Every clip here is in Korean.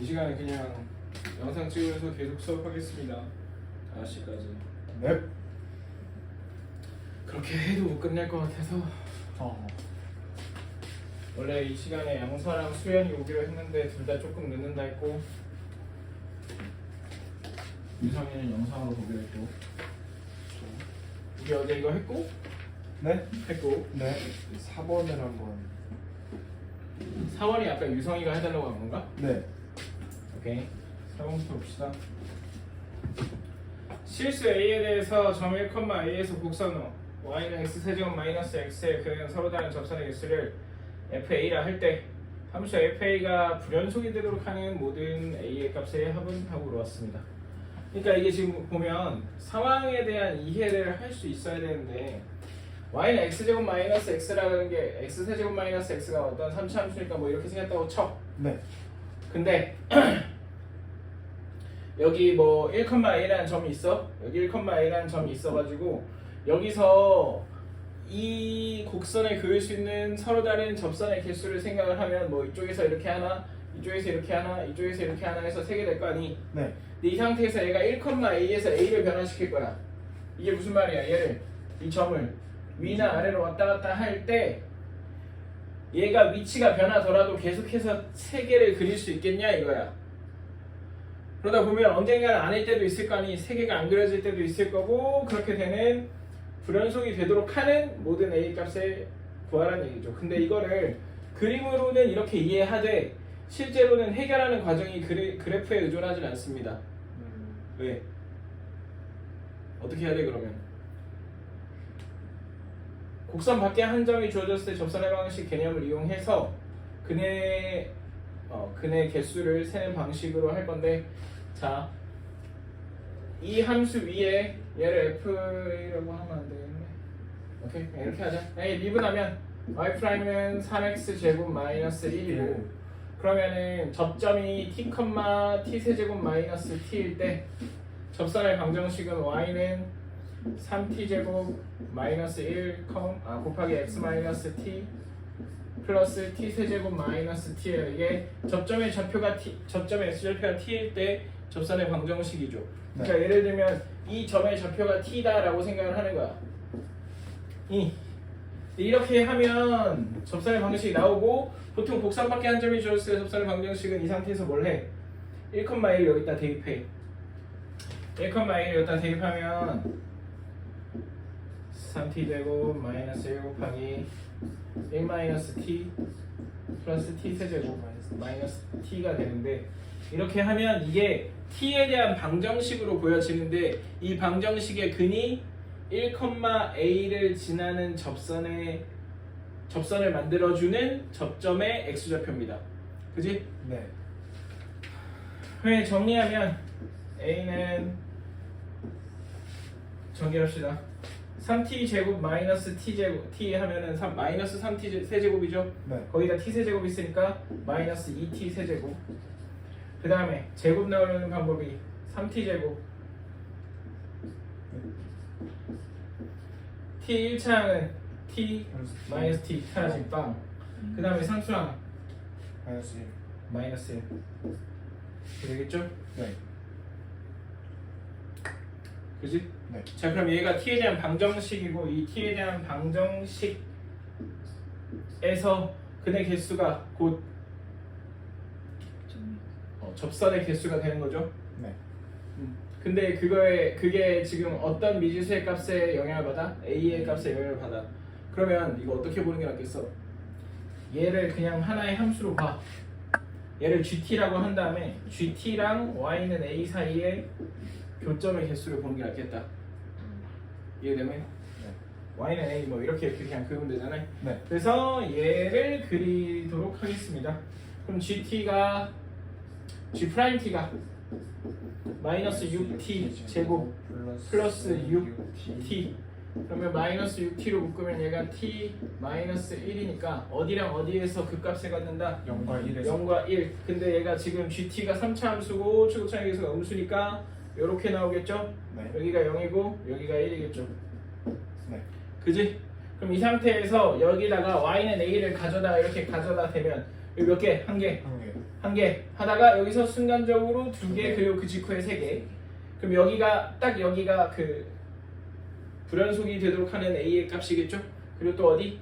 이 시간에 그냥 영상 찍으면서 계속 수업하겠습니다. 5시까지. 네. 그렇게 해도 못 끝낼 것 같아서 어. 원래 이 시간에 양서랑 수연이 오기로 했는데 둘 다 조금 늦는다 했고 유성이는 영상으로 보기로 했고 우리 어제 이거 했고 네. 했고 네. 4번을 한번. 4번이 아까 유성이가 해달라고 한 건가? 네. 오케이 4번부터 봅시다. 실수 A에 대해서 점 1,A에서 곡선 Y는 X세제곱 마이너스 X에 그는 서로 다른 접선의 개수를 FA라 할 때 함수 FA가 불연속이 되도록 하는 모든 A의 값의 합은 하고 들어왔습니다. 그러니까 이게 지금 보면 상황에 대한 이해를 할 수 있어야 되는데 Y는 X제곱 마이너스 X라는 게 X세제곱 마이너스 X가 어떤 3차 함수니까 뭐 이렇게 생겼다고 쳐. 네. 근데 여기 뭐 1,A라는 점이 있어. 여기 1,A라는 점이 있어가지고 여기서 이 곡선을 그을 수 있는 서로 다른 접선의 개수를 생각을 하면 뭐 이쪽에서 이렇게 하나, 이쪽에서 이렇게 하나, 이쪽에서 이렇게 하나 해서 세 개 될 거 아니? 네. 근데 이 상태에서 얘가 1,A에서 A를 변화시킬 거야. 이게 무슨 말이야? 얘를 이 점을 위나 아래로 왔다 갔다 할 때 얘가 위치가 변하더라도 계속해서 세 개를 그릴 수 있겠냐 이거야. 그러다 보면 언젠가는 아닐 때도 있을 거 아니, 세 개가 안 그려질 때도 있을 거고 그렇게 되는 불연속이 되도록 하는 모든 A 값을 구하라는 얘기죠. 근데 이거를 그림으로는 이렇게 이해하되 실제로는 해결하는 과정이 그래프에 의존하지 않습니다. 왜? 어떻게 해야 돼 그러면? 곡선 밖에 한 점이 주어졌을 때 접선의 방식 개념을 이용해서 근의 개수를 세는 방식으로 할 건데 자, 이 함수 위에 얘를 FA라고 하면 안 되겠네. 오케이, 이렇게 하자. 미분하면 y''은 3x 제곱 마이너스 1이고 그러면은 접점이 t, t 세제곱 마이너스 t일 때 접선의 방정식은 y는 3t 제곱 마이너스 1, 곱하기 x 마이너스 t 플러스 t 세제곱 마이너스 t예요. 이게 접점의 좌표가 t, 접점의 x절표가 t일 때 접선의 방정식이죠. 그러니까 예를 들면 이 점의 좌표가 t다라고 생각을 하는 거야. 이렇게 하면 접선의 방정식이 나오고 보통 곡선 밖에 한 점이 주어졌을 때 접선의 방정식은 이 상태에서 뭘 해? 1,1 여기다 대입해. 1,1 여기다 대입하면 3t 제곱 마이너스 1 곱하기 1 마이너스 t 플러스 t 세제곱 마이너스 t가 되는데 이렇게 하면 이게 t에 대한 방정식으로 보여지는데 이 방정식의 근이 1,A를 지나는 접선을 만들어주는 접점의 x좌표입니다. 그지? 네. 회 정리하면 A는 정리합시다. 3t 제곱 마이너스 t 제곱 t 하면은 마이너스 3t 세제곱이죠. 네. 거기다 t 세제곱 있으니까 마이너스 2t 세제곱. 그 다음에 제곱 나오는 방법이 3t 제곱. t 1차항은 t 마이너스 t 사라진 빵. 그 다음에 상수항 마이너스 1. 마이너스 1. 되겠죠? 네. 그지? 네. 자 그럼 얘가 t에 대한 방정식이고 이 t에 대한 방정식에서 근의 개수가 곧 접선의 개수가 되는 거죠. 네. 근데 그게 지금 어떤 미지수의 값에 영향을 받아? A의 값에 영향을 받아. 그러면 이거 어떻게 보는 게 낫겠어? 얘를 그냥 하나의 함수로 봐. 얘를 GT라고 한 다음에 GT랑 Y는 A 사이에 교점의 개수를 보는 게 낫겠다. 이해되면? 네. Y는 A 뭐 이렇게 그냥 그으면 되잖아요. 네. 그래서 얘를 그리도록 하겠습니다. 그럼 GT가 G'T가 마이너스 6t 제곱 플러스 6t 그러면 마이너스 6t로 묶으면 얘가 t 마이너스 1이니까 어디랑 어디에서 그 값을 갖는다? 0과 1에서 0과 1. 근데 얘가 지금 GT가 3차 함수고 최고차의 개수가 음수니까 이렇게 나오겠죠? 네. 여기가 0이고 여기가 1이겠죠. 네. 그지? 그럼 이 상태에서 여기다가 y는 a를 가져다 이렇게 가져다 대면 여기 몇 개? 한 개. 한 개. 한 개 하다가 여기서 순간적으로 두 개 네. 그리고 그 직후에 세 개. 그럼 여기가 딱 여기가 그 불연속이 되도록 하는 a의 값이겠죠? 그리고 또 어디?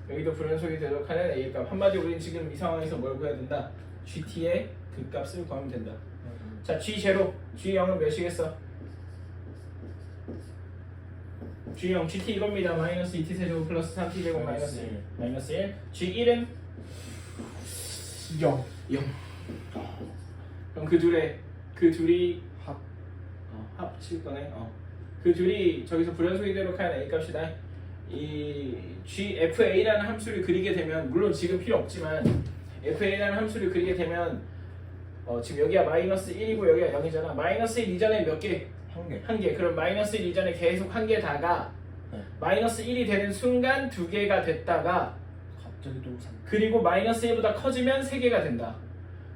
여기도 불연속이 되도록 하는 a의 값. 한마디로 우리는 지금 이 상황에서 뭘 구해야 된다? gt의 그 값을 구하면 된다. 자, g0, g0은 몇이겠어? g0, gt 이겁니다. 마이너스 2t 세제곱 플러스 3t 제곱 마이너스 1. 마이너스 1. g1은 0. 0. 그럼 그 둘이 합. 합칠 거네. 그 둘이 저기서 불연속이 되도록 하는 a 값이다. 이 gfa라는 함수를 그리게 되면 물론 지금 필요 없지만 fa라는 함수를 그리게 되면 지금 여기가 마이너스 1이고 여기가 0이잖아. 마이너스 1 이전에 몇 개? 한 개. 한 개. 그럼 마이너스 1 이전에 계속 한 개다가 네. 마이너스 1이 되는 순간 두 개가 됐다가 갑자기 또 3. 그리고 마이너스 1보다 커지면 3개가 된다.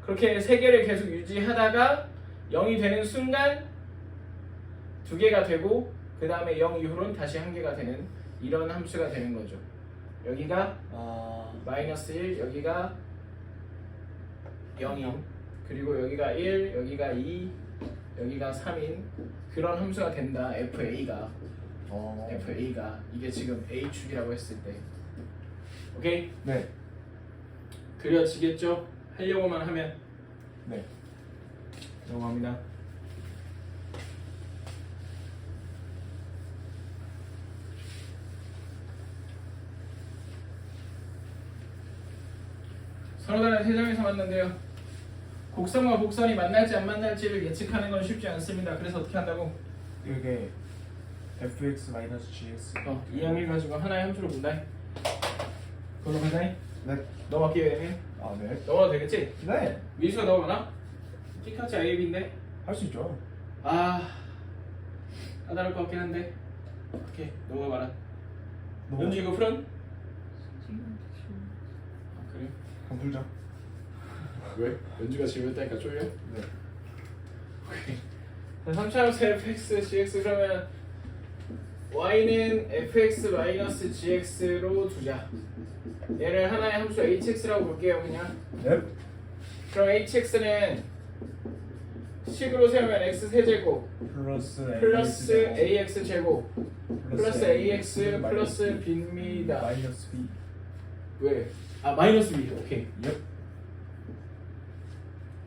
그렇게 3개를 계속 유지하다가 0이 되는 순간 2개가 되고 그 다음에 0 이후로는 다시 1개가 되는 이런 함수가 되는 거죠. 여기가 마이너스 1, 여기가 0인 그리고 여기가 1, 여기가 2, 여기가 3인 그런 함수가 된다. FA가 이게 지금 A축이라고 했을 때 오케이? 네. 그려지겠죠? 하려고만 하면 네. 넘어갑니다. 서로 다른 세 점에서 만난대요. 곡선과 곡선이 만날지 안 만날지를 예측하는 건 쉽지 않습니다. 그래서 어떻게 한다고? 이게 fx-gx. 이 형을 가지고 하나의 함수를 본다. 그걸로 가자. 네. 넘어갈게요. 얘는 네. 넘어가도 되겠지? 네. 미수가 넘어가나? T카츠 AB인데 할 수 있죠. 까다로울 것 같긴 한데 오케이 넘어가봐라. 너무- 연주 이거 풀은? 그래? 한번 풀자. 왜? 연주가 질문했다니까 쫄려? 네. 오케이. 3차함수 fx, gx 그러면 y는 fx-gx로 두자. 얘를 하나의 함수 hx라고 볼게요 그냥. 네. 그럼 hx는 식으로 세우면 x 세제곱 플러스 ax 제곱 플러스 ax 플러스 b입니다. 마이너스 b. 왜? 마이너스 b. 오케이. 예.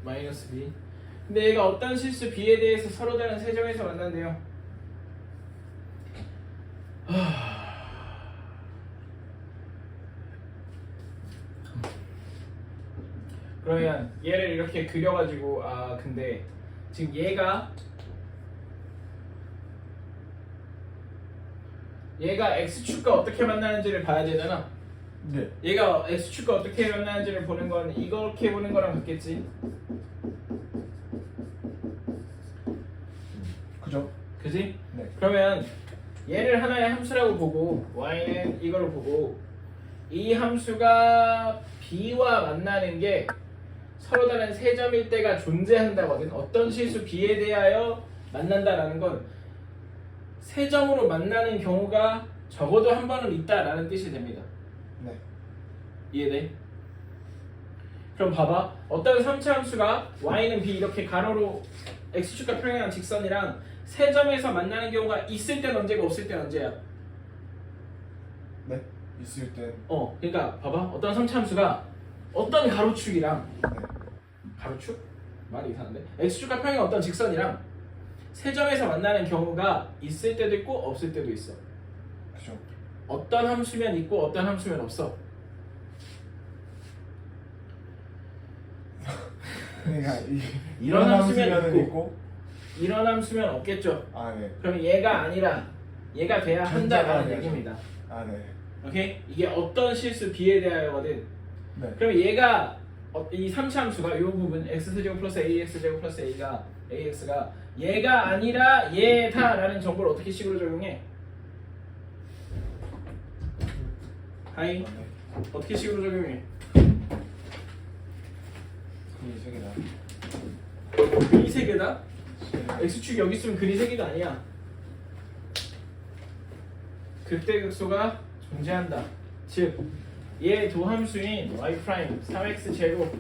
마이너스 b. 근데 얘가 어떤 실수 b에 대해서 서로 다른 세정에서 만난대요. 그러면 얘를 이렇게 그려가지고 근데 지금 얘가 x축과 어떻게 만나는지를 봐야 되잖아. 네. 얘가 x축과 어떻게 만나는지를 보는 건 이렇게 보는 거랑 같겠지. 그죠? 그지? 네. 그러면 얘를 하나의 함수라고 보고 y는 이걸 보고 이 함수가 b와 만나는 게 서로 다른 세 점일 때가 존재한다거든. 어떤 실수 b에 대하여 만난다라는 건 세 점으로 만나는 경우가 적어도 한 번은 있다라는 뜻이 됩니다. 네. 이해돼? 그럼 봐봐. 어떤 3차 함수가 y는 b 이렇게 가로로 x축과 평행한 직선이랑 세 점에서 만나는 경우가 있을 땐 언제고 없을 땐 언제야? 네. 있을 땐. 그러니까 봐봐. 어떤 3차 함수가 어떤 가로축이랑 네. 가로축? 말이 이상한데? x축과 평행한 어떤 직선이랑 세 점에서 만나는 경우가 있을 때도 있고 없을 때도 있어. 그죠. 어떤 함수면 있고 어떤 함수면 없어. 그러니까 이런 함수면 함수면은 있고 이런 함수면 없겠죠. 네. 그럼 얘가 아니라 얘가 돼야 한다라는 존재가 얘기입니다. 네. 오케이? 이게 어떤 실수 b에 대하여거든. 네. 그럼 얘가 이 3차 함수가 이 부분 x제곱 플러스 ax제곱 플러스 ax가 얘가 아니라 얘다라는 정보를 어떻게 식으로 적용해? 하이 네. 어떻게 식으로 적용해? 그게 세 개다. 근이 세 개다? x축이 여기 있으면 근이 세 개가 아니야. 극대극소가 존재한다. 즉 얘 도함수인 y 프라임 3x 제곱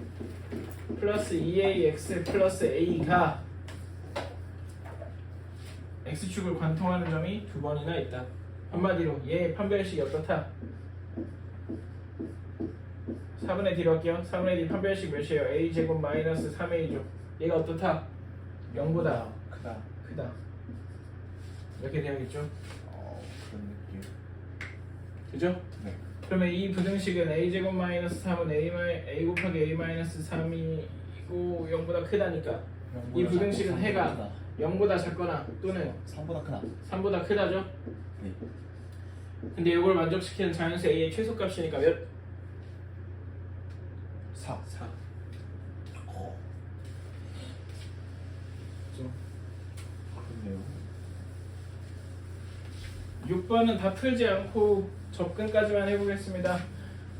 플러스 2ax 플러스 a가 x축을 관통하는 점이 두 번이나 있다. 한마디로 얘 판별식이 어떻다? 4분의 d로 할게요. 4분의 d 판별식 몇이에요? a제곱 마이너스 3a죠. 얘가 어떻다? 0보다 크다. 이렇게 되어있죠. 그런 느낌. 그죠? 네. 그러면 이 부등식은 a제곱 마이너스 3은 a 곱하기 a 마이너스 3이고 0보다 크다니까 이 부등식은 해가 0보다 작거나 또는 3보다 크다. 3보다 크다죠? 네. 근데 이걸 만족시키는 자연수 a의 최소값이니까 몇? 4. 4. 그렇네요. 6번은 다 풀지 않고 접근까지만 해보겠습니다.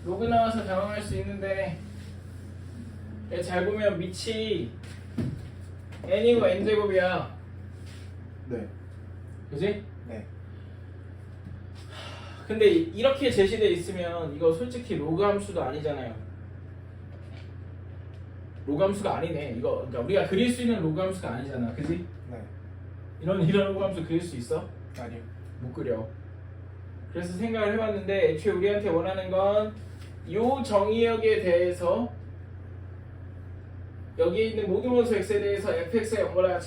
로그 나와서 당황할 수 있는데 잘 보면 밑이 n이고 n제곱이야. 네. 그지? 네. 근데 이렇게 제시돼 있으면 이거 솔직히 로그 함수도 아니잖아요. 로그 함수가 아니네. 이거 그러니까 우리가 그릴 수 있는 로그 함수가 아니잖아. 그지? 네. 이런 로그 함수 그릴 수 있어? 아니요. 못 그려. 그래서 생각을 해봤는데 애초에 우리한테 원하는 건 요 정의역에 대해서 여기에 있는 모든 원소 x에 대해서 fx가 0보다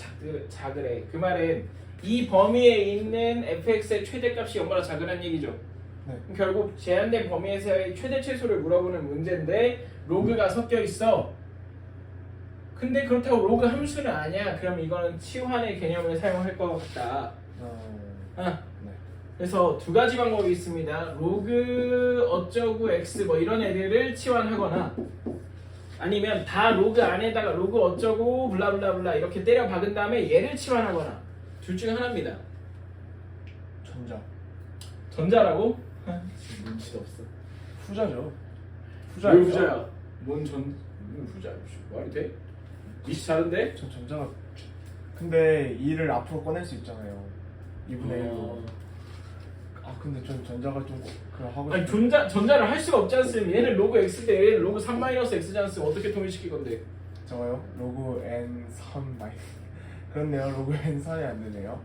작으래. 그 말은 이 범위에 있는 fx의 최대값이 0보다 작으란 얘기죠. 네. 그럼 결국 제한된 범위에서의 최대 최소를 물어보는 문제인데 로그가 섞여 있어. 근데 그렇다고 로그 함수는 아니야. 그럼 이거는 치환의 개념을 사용할 것 같다. 네. 그래서 두 가지 방법이 있습니다. 로그 어쩌고 x 뭐 이런 애들을 치환하거나 아니면 다 로그 안에다가 로그 어쩌고 블라블라블라 이렇게 때려 박은 다음에 얘를 치환하거나 둘 중 하나입니다. 전자. 전자라고? 눈치도 없어. 후자죠. 왜 후자야? 뭔 후자야? 말이 돼? 미시 다른데? 저 전자가. 근데 2를 앞으로 꺼낼 수 있잖아요. 2분의 1로. 아 근데 전 전자가 좀 그냥 하고 아니 싶은데. 전자를 할 수가 없지 않습니까? 얘는 로그 x인데 얘는 로그 3-x지 않습니까? 어떻게 통일시킬 건데? 저요? 로그 n 3 마이. 그렇네요. 로그 n 3이 안 되네요.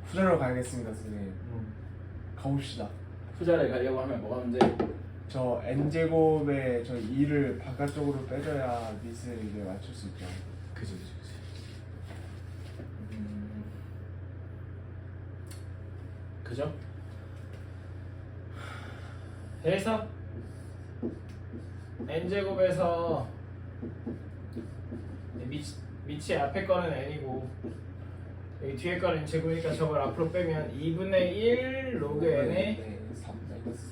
후자로 가야겠습니다, 선생님. 가봅시다. 후자를 가려고 하면 뭐가 문제? 저 n 제곱에 저 2를 바깥쪽으로 빼줘야 밑을 이제 맞출 수 있죠. 그지. 그죠? 그래서 n제곱에서 밑이 앞에 거는 n이고 여기 뒤에 거는 제곱이니까 저걸 앞으로 빼면 2분의 1 로그 n에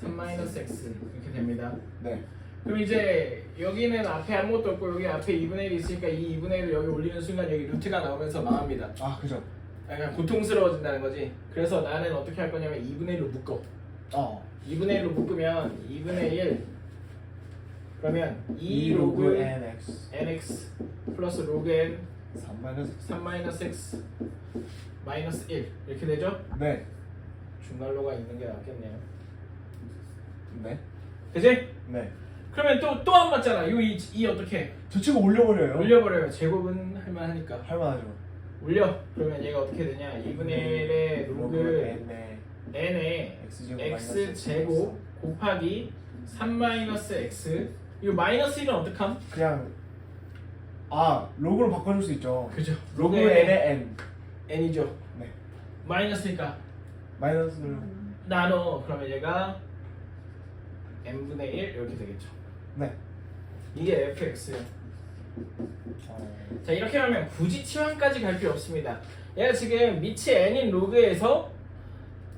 3-x 이렇게 됩니다. 네. 그럼 이제 여기는 앞에 아무것도 없고 여기 앞에 2분의 1이 있으니까 이 2분의 1을 여기 올리는 순간 여기 루트가 나오면서 망합니다. 아 그죠. 약간 고통스러워진다는 거지. 그래서 나는 어떻게 할 거냐면 2분의 1로 묶어. 2분의 1로 묶으면 2분의 1 그러면 2 로그 nx nx 플러스 로그 n 3-x 3-x 마이너스 1 이렇게 되죠? 네. 중괄호가 있는 게 낫겠네요. 네. 그지? 네. 그러면 또 안 맞잖아. 이 어떻게 저 친구 올려버려요. 올려버려요. 제곱은 할만하니까 할만하죠. 올려. 그러면 얘가 어떻게 되냐? 2분의 1의 로그 n에 n의 x제곱 x 제곱 곱하기 3-x 이거 마이너스 1은 어떡함? 그냥 로그로 바꿔줄 수 있죠. 그죠. 로그 로그의 n의 n. n이죠. 네. 마이너스니까 마이너스를 나눠. 그러면 얘가 n분의 1 이렇게 되겠죠. 네. 이게 fx예요. 자 이렇게 하면 굳이 치환까지 갈 필요 없습니다. 얘가 지금 밑이 n인 로그에서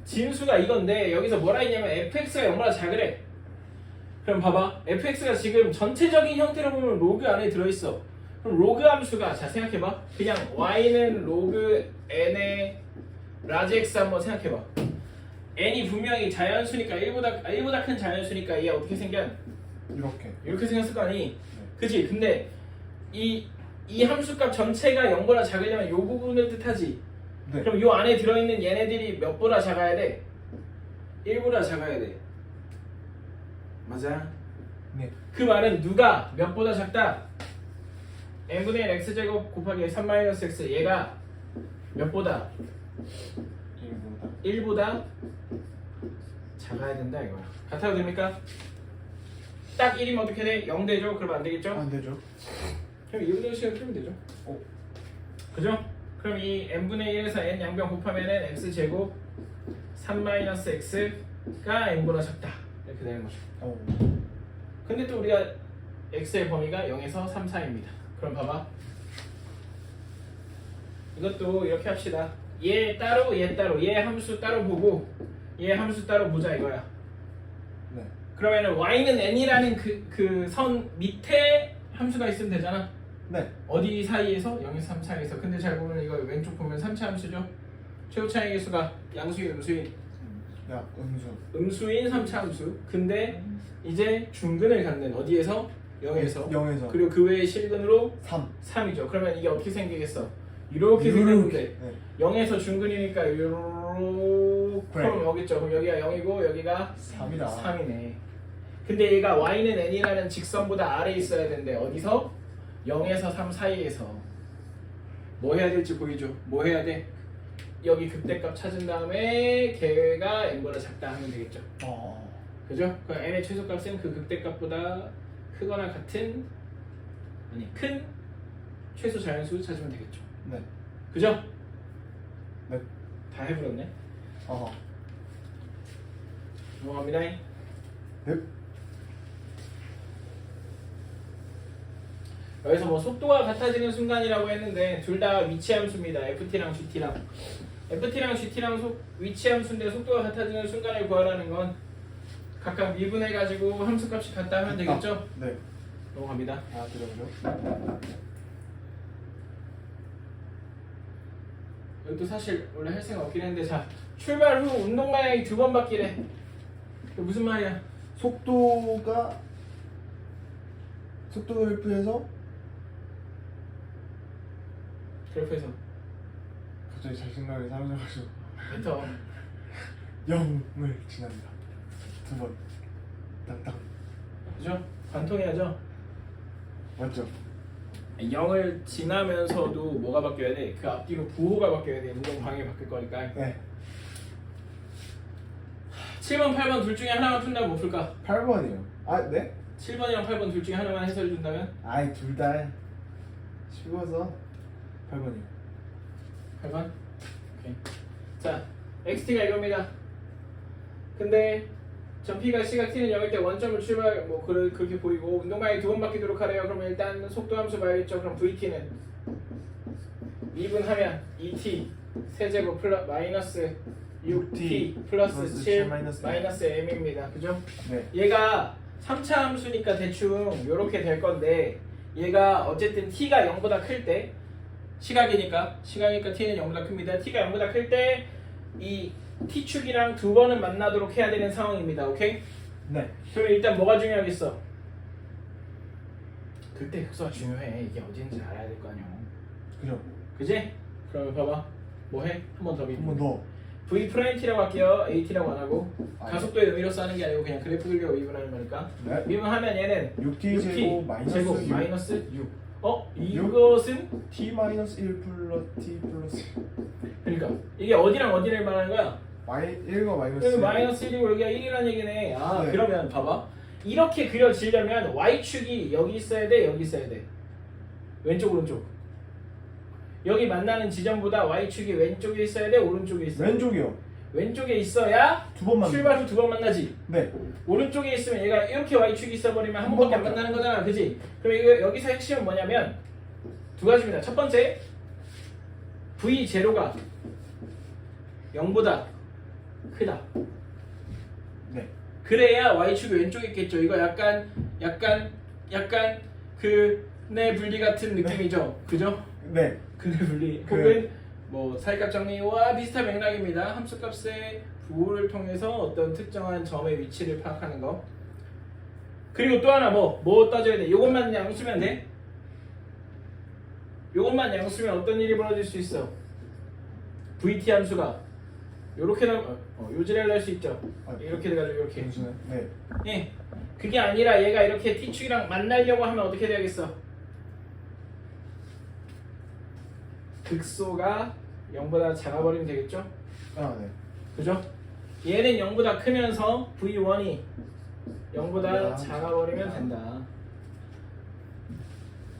진수가 이건데 여기서 뭐라 했냐면 fx가 0보다 작으래. 그럼 봐봐. fx가 지금 전체적인 형태로 보면 로그 안에 들어있어. 그럼 로그 함수가 자 생각해봐. 그냥 y는 로그 n의 라지 x 한번 생각해봐. n이 분명히 자연수니까 1보다 큰 자연수니까 얘 어떻게 생겨? 이렇게 생겼을 거 아니? 그치? 근데 이 함수값 전체가 0보다 작으려면 이 부분을 뜻하지. 네. 그럼 이 안에 들어있는 얘네들이 몇보다 작아야 돼? 1보다 작아야 돼. 맞아? 네. 그 말은 누가 몇보다 작다? n분의 1 x제곱 곱하기 3-x 얘가 몇보다? 1보다 작아야 된다 이거야. 같아도 됩니까? 딱 1이면 어떻게 돼? 0 되죠? 그러면 안 되겠죠? 안 되죠. 그럼 2분의 1씩을 풀면 되죠? 그죠? 그럼 이 n분의 1에서 n 양변 곱하면은 x제곱 3-x가 n보다 작다 이렇게 되는 거죠. 근데 또 우리가 x의 범위가 0에서 3 사이입니다. 그럼 봐봐. 이것도 이렇게 합시다. 얘 따로 얘 따로 얘 함수 따로 보고 얘 함수 따로 보자 이거야. 네. 그러면은 y는 n이라는 그 선 밑에 함수가 있으면 되잖아. 네. 어디 사이에서? 0에서 3 사이에서. 근데 잘 보면 이거 왼쪽 보면 3차 함수죠. 최고 차이 계수가 양수인 음수인 야, 음수. 음수인 3차 함수. 근데 이제 중근을 갖는 어디에서? 0에서. 0에서. 그리고 그 외의 실근으로 3. 3이죠. 그러면 이게 어떻게 생기겠어? 이렇게 생겼는데 네. 0에서 중근이니까 요렇게 그래. 그럼 여기죠. 그럼 여기가 0이고 여기가 3이다. 3이네. 근데 얘가 y는 n이라는 직선보다 아래에 있어야 되는데 어디서? 0에서 3 사이에서. 뭐 해야 될지 보이죠? 뭐 해야 돼? 여기 극대값 찾은 다음에 걔가 n보다 작다 하면 되겠죠. 그죠? 그럼 n의 최소값은 그 극대값보다 크거나 같은 아니 큰 최소 자연수 찾으면 되겠죠. 네. 그죠? 네. 다 해버렸네. 어허. 넘어갑니다. 네. 여기서 뭐 속도가 같아지는 순간이라고 했는데 둘 다 위치 함수입니다. ft랑 gt랑 ft랑 gt랑 위치 함수인데 속도가 같아지는 순간을 구하라는 건 각각 미분해가지고 함수값이 같다 하면 되겠죠? 네. 넘어갑니다. 들어보죠. 이것도 사실 원래 할 생각 없긴 했는데 자 출발 후 운동 방향이 2번 바뀌래. 이거 무슨 말이야? 속도 그래프에서 그래프에서 갑자기 잘 생각이 사라져가지고 엔터 0을 지납니다. 2번. 딱딱. 그죠? 관통해야죠? 맞죠? 0을 지나면서도 뭐가 바뀌어야 돼? 그 앞뒤로 부호가 바뀌어야 돼. 운동 방향이 바뀔 거니까. 네. 7번, 8번 둘 중에 하나만 푼다면 못 풀까? 8번이요. 아, 네? 7번이랑 8번 둘 중에 하나만 해설해 준다면? 아이, 둘 다 쉬워서 8번이요. 8번? 오케이. 자, xt가 이겁니다. 근데 전 p가 시각 t는 0일 때 원점을 출발 뭐 그렇게 보이고 운동 방향이 2번 바뀌도록 하래요. 그러면 일단 속도 함수 봐야겠죠. 그럼 vt는 미분하면 2t 세제곱 플러스 마이너스 6t 플러스 7 마이너스 m입니다. 그죠? 네. 얘가 3차 함수니까 대충 이렇게 될 건데 얘가 어쨌든 t가 0보다 클 때 시각이니까 t는 0보다 큽니다. t가 0보다 클 때 이 t축이랑 2번은 만나도록 해야 되는 상황입니다. 오케이? 네. 그러면 일단 뭐가 중요하겠어? 그때 흑수가 중요해. 이게 어딘지 알아야 될 거 아니야. 그죠? 그지? 그러면 봐봐. 뭐 해? 한 번 더 한 번 더. v 프라임 t라고 할게요. at라고 안 하고 아, 가속도의 의미로서 하는 게 아니고 그냥 그래프 그리고 미분하는 거니까. 네. 미분하면 얘는 6t 제곱 마이너스 6. 마이너스 6. 이것은 t 마이너스 1 플러스 t 플러스 그러니까 이게 어디랑 어디를 말하는 거야? 1과 마이너스 여기 마이너스 1이고 여기가 1이라는 얘기네. 아 네. 그러면 봐봐. 이렇게 그려지려면 y축이 여기 있어야 돼, 여기 있어야 돼. 왼쪽 오른쪽. 여기 만나는 지점보다 y축이 왼쪽에 있어야 돼, 오른쪽에 있어야 돼. 왼쪽이요. 왼쪽에 있어야 두 번 만나. 출발 후 2번 만나지. 네. 오른쪽에 있으면 얘가 이렇게 y축이 있어버리면 한 번밖에 안 만나는 거잖아, 그지? 그럼 이거 여기서 핵심은 뭐냐면 두 가지입니다. 첫 번째, v0가 0보다 크다. 네. 그래야 y축이 왼쪽에 있겠죠. 이거 약간 근의 분리 같은 느낌이죠. 그죠? 네. 근의 분리 혹은 뭐 사이값 정리와 비슷한 맥락입니다. 함수값의 부호를 통해서 어떤 특정한 점의 위치를 파악하는 거. 그리고 또 하나 뭐 따져야 돼? 요것만 양수면 돼? 요것만 양수면 어떤 일이 벌어질 수 있어? vt 함수가 요렇게 요지랄 할 수 있죠. 아, 이렇게 돼가지고 이렇게. 변수는 네. 예. 그게 아니라 얘가 이렇게 t축이랑 만나려고 하면 어떻게 돼야겠어? 극소가 0보다 작아버리면 되겠죠? 아 네. 그죠? 얘는 0보다 크면서 V1이 0보다 야, 작아버리면 야. 된다.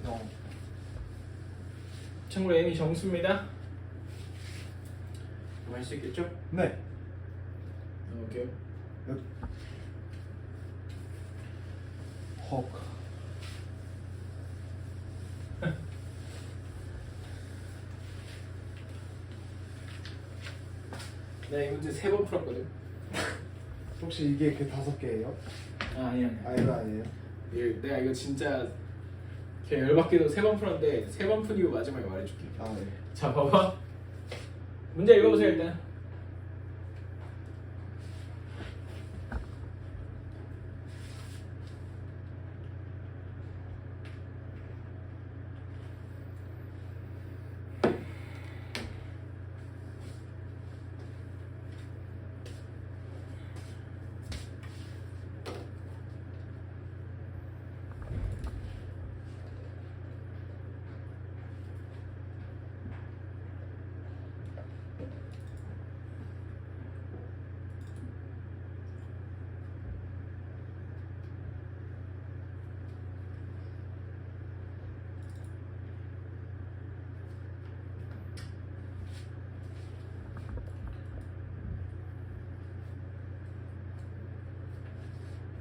어. 참고로 n이 정수입니다. 할 수 있겠죠? 네. 넣을게요. 헉. 네, 이 문제 3번 풀었거든. 혹시 이게 그 5개예요? 아니야. 아 이거 아니에요? 내가 이거 진짜 그냥 열받게도 3번 풀었는데 3번 푼 이후 마지막에 말해줄게. 아 네. 자, 봐봐. 문제 읽어보세요 일단.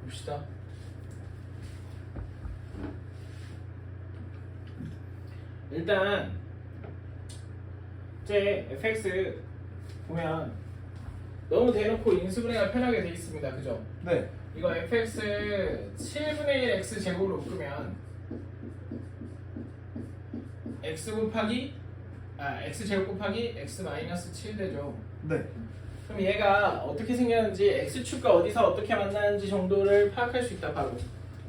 봅시다. 일단 이제 fx 보면 너무 대놓고 인수분해가 편하게 돼 있습니다. 그죠? 네. 이거 fx 7분의 1 x 제곱으로 묶으면 x 제곱 곱하기 x 마이너스 7 되죠. 네. 그럼 얘가 어떻게 생겼는지 x축과 어디서 어떻게 만나는지 정도를 파악할 수 있다 바로.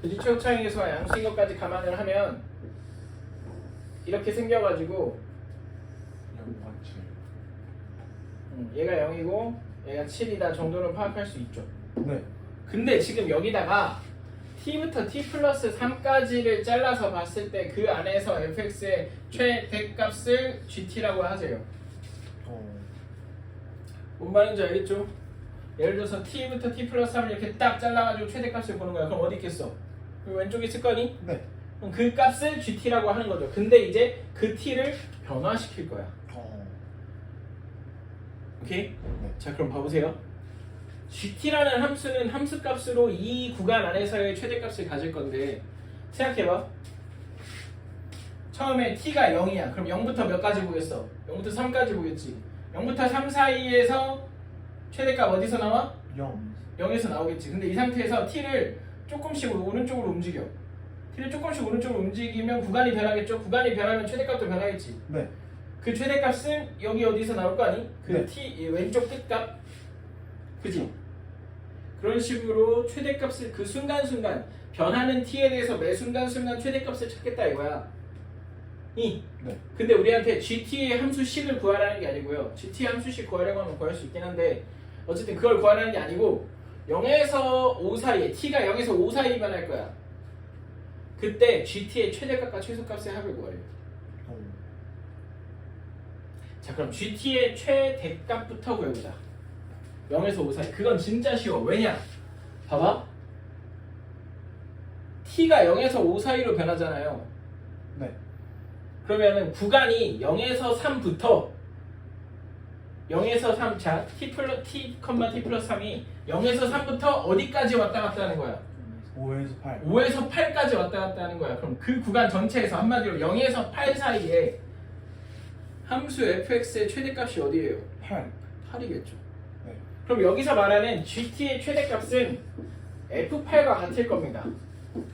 그지? 최고차항계수와 양수인 것까지 감안을 하면 이렇게 생겨가지고 0.7. 얘가 0이고 얘가 7이다 정도는 파악할 수 있죠. 네. 근데 지금 여기다가 t부터 t 플러스 3까지를 잘라서 봤을 때 그 안에서 fx의 최대값을 gt라고 하세요. 뭔 말인지 알겠죠? 예를 들어서 t부터 t 플러스 3을 이렇게 딱 잘라가지고 최대값을 보는 거야. 그럼 어디 있겠어? 여기 왼쪽에 있을 거니? 네. 그럼 그 값을 gt라고 하는 거죠. 근데 이제 그 t를 변화시킬 거야. 오케이? 네. 자, 그럼 봐보세요. gt라는 함수는 함수값으로 이 구간 안에서의 최대값을 가질 건데 생각해봐. 처음에 t가 0이야. 그럼 0부터 몇 가지 보겠어? 0부터 3까지 보겠지. 0부터 3 사이에서 최대값 어디서 나와? 0. 0에서 나오겠지. 근데 이 상태에서 t를 조금씩 오른쪽으로 움직여. t를 조금씩 오른쪽으로 움직이면 구간이 변하겠죠. 구간이 변하면 최대값도 변하겠지. 네. 그 최대값은 여기 어디서 나올 거 아니? 그 네. t 이 왼쪽 끝값. 그지? 그런 식으로 최대값을 그 순간순간 변하는 t에 대해서 매 순간순간 최대값을 찾겠다 이거야. 네. 근데 우리한테 gt의 함수식을 구하라는 게 아니고요. gt의 함수식 구하려고 하면 구할 수 있긴 한데 어쨌든 그걸 구하라는 게 아니고 0에서 5 사이에 t가 0에서 5 사이 변할 거야. 그때 gt의 최대값과 최소값의 합을 구하래요. 자, 그럼 gt의 최대값부터 구해보자. 0에서 5 사이. 그건 진짜 쉬워. 왜냐? 봐봐. t가 0에서 5 사이로 변하잖아요. 네. 그러면은 구간이 0에서 3부터 0에서 3, 자, t 플러스 3이 0에서 3부터 어디까지 왔다 갔다 하는 거야? 5에서 8. 5에서 8까지 왔다 갔다 하는 거야. 그럼 그 구간 전체에서 한마디로 0에서 8 사이에 함수 fx의 최대값이 어디예요? 8. 8이겠죠. 네. 그럼 여기서 말하는 gt의 최대값은 f8과 같을 겁니다.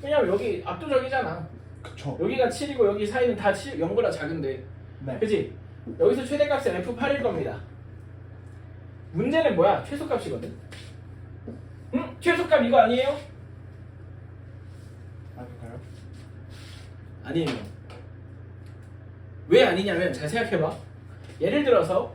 왜냐면 여기 압도적이잖아. 그쵸. 여기가 7이고 여기 사이는 다 0보다 작은데. 네. 그치? 여기서 최대값은 f8일 겁니다. 문제는 뭐야? 최소값이거든. 응? 최소값 이거 아니에요? 아닐까요? 아니에요. 왜 아니냐면 잘 생각해봐. 예를 들어서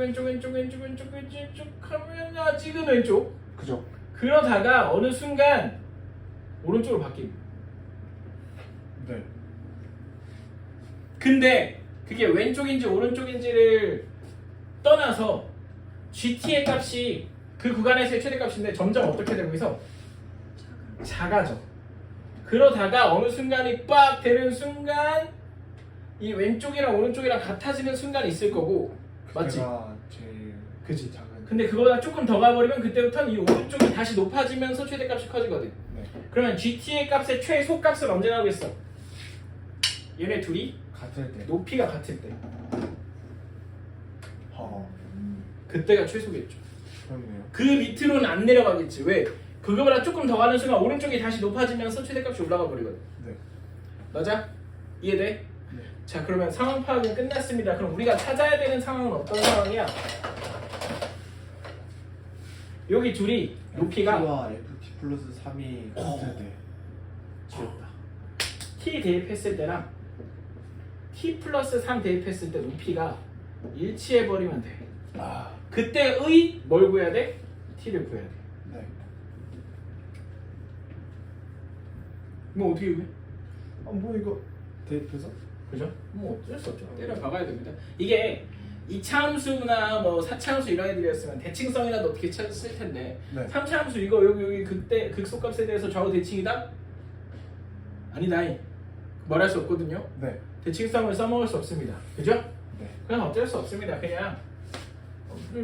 하면 아직은 왼쪽. 그죠? 그러다가 어느 순간 오른쪽으로 바뀝니다. 네. 근데 그게 왼쪽인지 오른쪽인지를 떠나서 GT의 값이 그 구간에서의 최대값인데 점점 어떻게 되고 있어? 작아져. 그러다가 어느 순간이 빡 되는 순간 이 왼쪽이랑 오른쪽이랑 같아지는 순간이 있을 거고, 맞지? 그가 제일 그지? 작은. 근데 그거보다 조금 더 가버리면 그때부터는 이 오른쪽이 다시 높아지면서 최대값이 커지거든. 네. 그러면 GT의 값의 최소값은 언제 나오겠어? 얘네 둘이 같을 때. 높이가 같을 때. 그때가 그때가 최소겠죠. 그렇네요. 그 밑으로는 안 내려가겠지. 왜? 그거보다 조금 더 가는 순간 오른쪽이 다시 높아지면서 최대값이 올라가 버리거든. 네. 맞아? 이해돼? 네. 자, 그러면 상황 파악은 끝났습니다. 그럼 우리가 찾아야 되는 상황은 어떤 상황이야? 여기 둘이 높이가 FT와 FT 플러스 3이 같을 때. 지웠다. t 대입했을 때랑 t 플러스 3 대입했을 때 높이가 일치해버리면 돼. 아. 그때의 뭘 구해야 돼? t를 구해야 돼. 네. 뭐 어떻게 구해? 뭐 이거 대입해서? 그죠? 뭐 어쩔 수 없죠. 때려 박아야 됩니다. 이게 이차함수나 뭐 사차함수 이런 애들이었으면 대칭성이라도 어떻게 찾았을 텐데, 네. 삼차함수 이거 여기 그때 극소값에 대해서 좌우 대칭이다? 아니다. 말할 수 없거든요. 네. 대칭성을 써먹을 수 없습니다. 그죠? 네. 그냥 어쩔 수 없습니다. 그냥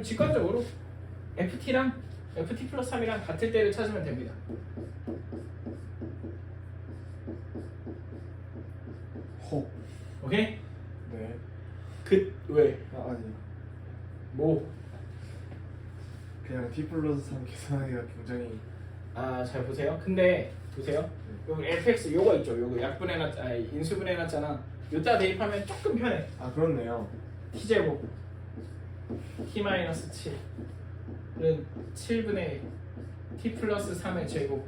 직관적으로 FT랑 FT 플러스 3이랑 같을 때를 찾으면 됩니다. 호. 오케이? 네. 왜? 아니. 뭐? 그냥 T 플러스 3 계산하기가 굉장히. 잘 보세요. 근데 보세요. 여기 fx 요거 있죠. 요거 인수분해해놨잖아. 요따 대입하면 조금 편해. 아 그렇네요. t제곱 t-7은 7분의 t 플러스 3의 제곱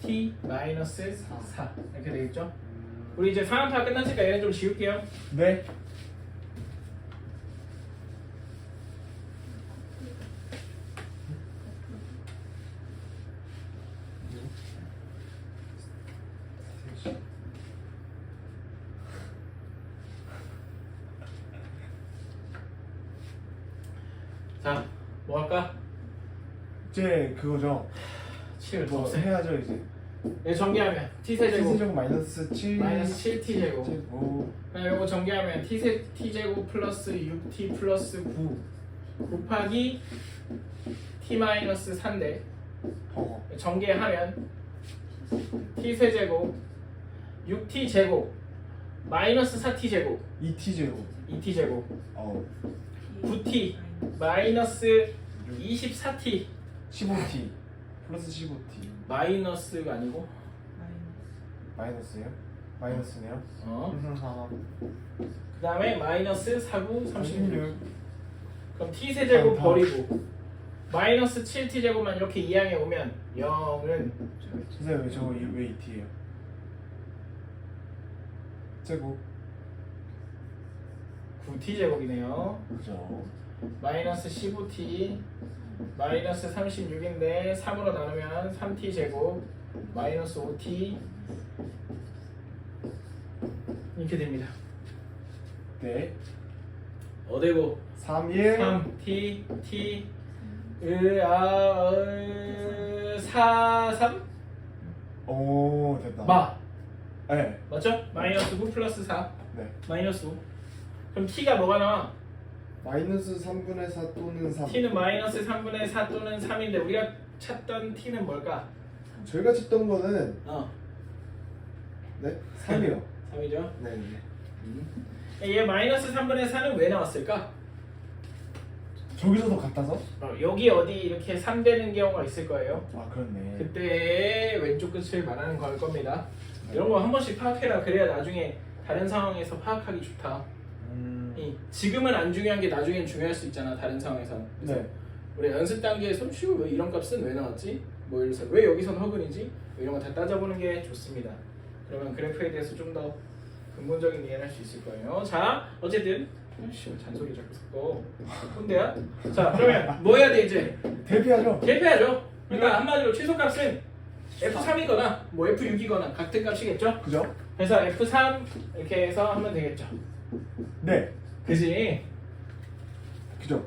t 마이너스 4 이렇게 되겠죠? 우리 이제 상황 파악 끝났으니까 얘는 좀 지울게요. 네. 자, 뭐 할까? 이제 그거죠. 7 뭐 없애. 해야죠 이제. 네, 전개하면 t세제곱 t제곱 마이너스 7 마이너스 7t제곱 제곱 그다음에 이거 전개하면 t제곱 플러스 6t 플러스 9 곱하기 t 마이너스 4인데 전개하면 t세제곱 6t제곱 마이너스 4t제곱 2t제곱 2t제곱 어 9t 마이너스 24t 15t 플러스 15t 마이너스가 아니고 마이너스요? 마이너스네요? 그 다음에 마이너스 49 36 그럼 t세제곱 다음. 버리고 마이너스 7t제곱만 이렇게 이항에 오면 0은 선생님 저거 왜 2t예요? 제곱 9t제곱이네요 그죠 마이너스 15t 마이너스 36인데 3으로 나누면 3t제곱 마이너스 5t 이렇게 됩니다 네 어디고 3, 1 3t t 4 3 오 됐다 마 네. 맞죠? 마이너스 9 플러스 4 네 마이너스 5 그럼 t가 뭐가 나와? 마이너스 3분의 4 또는 3 t는 마이너스 3분의 4 또는 3인데 우리가 찾던 t는 뭘까? 저희가 찾던 거는 네? 3이요 3이죠? 네 얘 마이너스 3분의 4는 왜 나왔을까? 저기서도 같아서? 여기 어디 이렇게 3 되는 경우가 있을 거예요 아 그렇네 그때 왼쪽 끝을 말하는 걸 겁니다 이런 거 한 번씩 파악해라 그래야 나중에 다른 상황에서 파악하기 좋다 지금은 안 중요한 게 나중엔 중요할 수 있잖아 다른 상황에서는 그래서 네. 우리 연습 단계에서 왜 이런 값은 왜 나왔지? 뭐 예를 들어서 왜 여기선 허근이지? 뭐 이런 거 다 따져보는 게 좋습니다 그러면 그래프에 대해서 좀 더 근본적인 이해를 할 수 있을 거예요 자 어쨌든 잔소리 자꾸 섞어 꼰대야? 자 그러면 뭐 해야 돼 이제? 대비하죠 대표해야죠 그러니까 한마디로 최소값은 F3이거나 뭐 F6이거나 같은 값이겠죠? 그죠? 그래서 F3 이렇게 해서 하면 되겠죠 네 그지? 그죠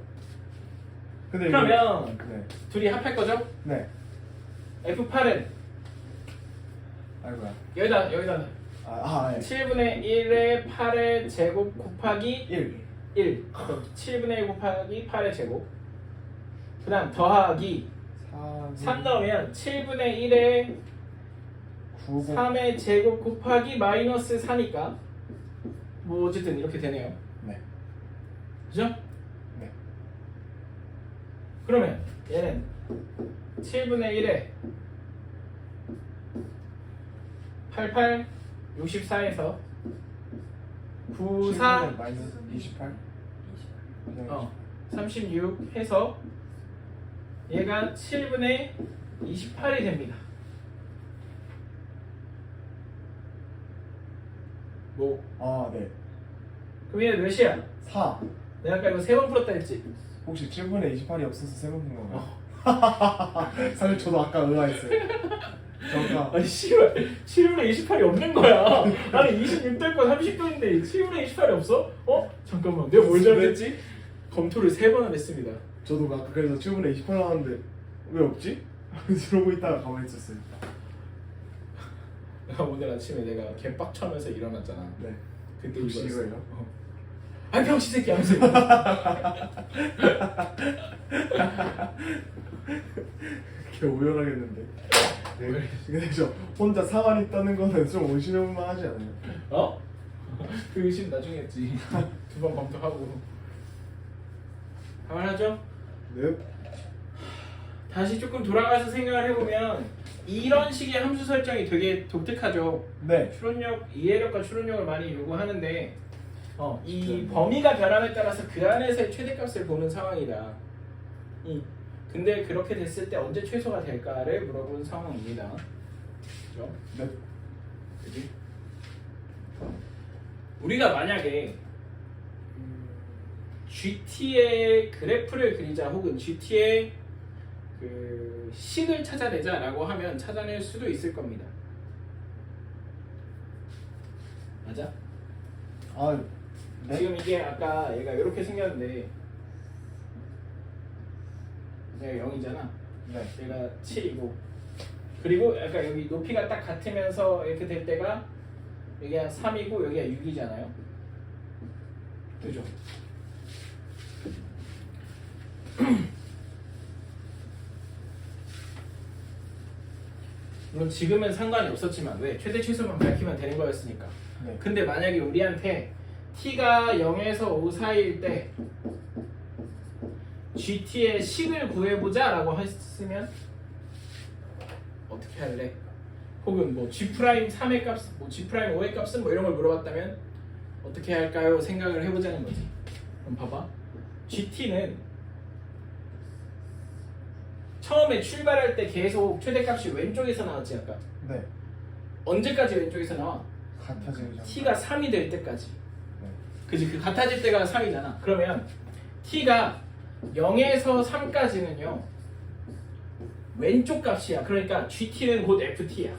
근데 그러면 네. 둘이 합할 거죠? 네 F8은 아이고야 여기다 네. 7분의 1의 8의 제곱 곱하기 1 그럼 7분의 1 곱하기 8의 제곱 그 다음 더하기 3 넣으면 7분의 1의 9 3의 제곱 곱하기 마이너스 4니까 뭐 어쨌든 이렇게 되네요 네. 그죠? 네. 그러면 얘는 7분의 1에 88 64에서 94 마이너스 28 36 해서 얘가 7분의 28이 됩니다 뭐 네. 그럼 얘는 몇이야? 4 내가 아까 이거 3번 풀었다 했지? 혹시 7분의 28이 없어서 3번 푼 건가요? 사실 저도 아까 의아했어요 저가 아니 씨발 7분의 28이 없는 거야 나는 26 될 거 30분인데 7분의 28이 없어? 잠깐만 내가 뭘 잘못했지? 검토를 3번을 했습니다 저도 아까 그래서 7분의 28 나왔는데 왜 없지? 이러고 있다가 가만히 있었어요 내가 오늘 아침에 내가 개빡쳐면서 일어났잖아 네 그때 혹시 이거였어. 이거예요? 아이 병신 새끼 하면서 개 오열하겠는데 네. 근데 저 혼자 사활이 있다는 거는 좀 의심해볼만 하지 않아요? 어? 그 의심 나중에 했지 두 번 검토하고 가만하죠? 네 다시 조금 돌아가서 생각을 해보면 이런 식의 함수 설정이 되게 독특하죠 네. 추론력, 이해력과 추론력을 많이 요구하는데 이 범위가 변함에 따라서 그 안에서의 최대값을 보는 상황이다 근데 그렇게 됐을 때 언제 최소가 될까를 물어보는 상황입니다 그죠? 네. 그지? 우리가 만약에 GT의 그래프를 그리자 혹은 GT의 그 식을 찾아내자라고 하면 찾아낼 수도 있을 겁니다. 맞아? 네? 지금 이게 아까 얘가 이렇게 생겼는데 얘가 0이잖아. 네. 얘가 7이고 그리고 약간 여기 높이가 딱 같으면서 이렇게 될 때가 여기가 3이고 여기가 6이잖아요. 그죠? 물론 지금은 상관이 없었지만 왜? 최대 최소만 밝히면 되는 거였으니까. 네. 근데 만약에 우리한테 t가 0에서 5 사이일 때 gt의 식을 구해보자 라고 했으면 어떻게 할래? 혹은 뭐 g'3의 값, 뭐 g'5의 값은 뭐 이런 걸 물어봤다면 어떻게 할까요? 생각을 해보자는 거지. 그럼 봐봐. gt는 처음에 출발할 때 계속 최대값이 왼쪽에서 나왔지 아까. 네. 언제까지 왼쪽에서 나와? 같아지는 t가 3이 될 때까지. 네. 그지? 그 같아질 때가 3이잖아. 그러면 t가 0에서 3까지는요 왼쪽 값이야. 그러니까 gt는 곧 ft야.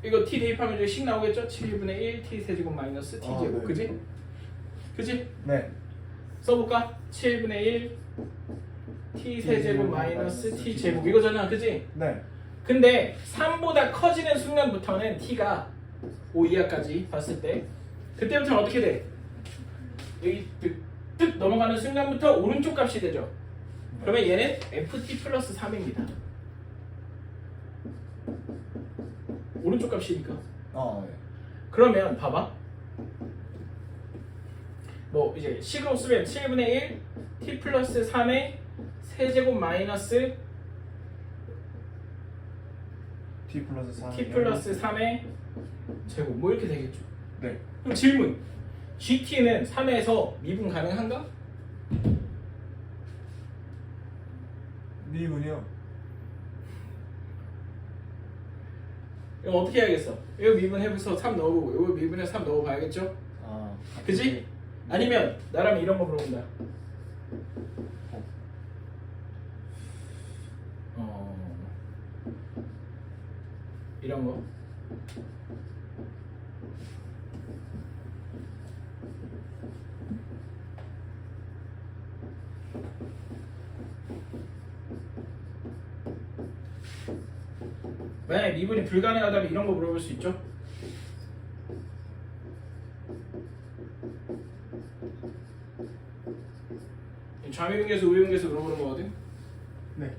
이거 t 대입하면 이제 식 나오겠죠? 7분의 1 t 세제곱 마이너스 t 제곱. 네. 그지? 그지? 네. 써볼까? 7분의 1 t 세제곱 마이너스 t 제곱 이거잖아. 그지? 네. 근데 3보다 커지는 순간부터는 t가 5 이하까지 봤을 때 그때부터는 어떻게 돼? 여기 뜩 넘어가는 순간부터 오른쪽 값이 되죠. 그러면 얘는 ft 플러스 3입니다. 오른쪽 값이니까. 네. 그러면 봐봐. 뭐 이제 식으로 쓰면 7분의 1 t 플러스 3의 세제곱 마이너스 t 플러스 3. t 플러스 3의 제곱 뭐 이렇게 되겠죠. 네. 그럼 질문. gt는 3에서 미분 가능한가? 미분이요. 이거 어떻게 해야겠어? 이거 미분해서 3 넣어보고 이거 미분해서 3 넣어봐야겠죠? 아. 그지? 아니면 나라면 이런 거 물어본다. 이런 거. 만약에 미분이 불가능하다면 이런 거 물어볼 수 있죠? 좌미분계수, 우미분계수 물어보는 거거든? 네.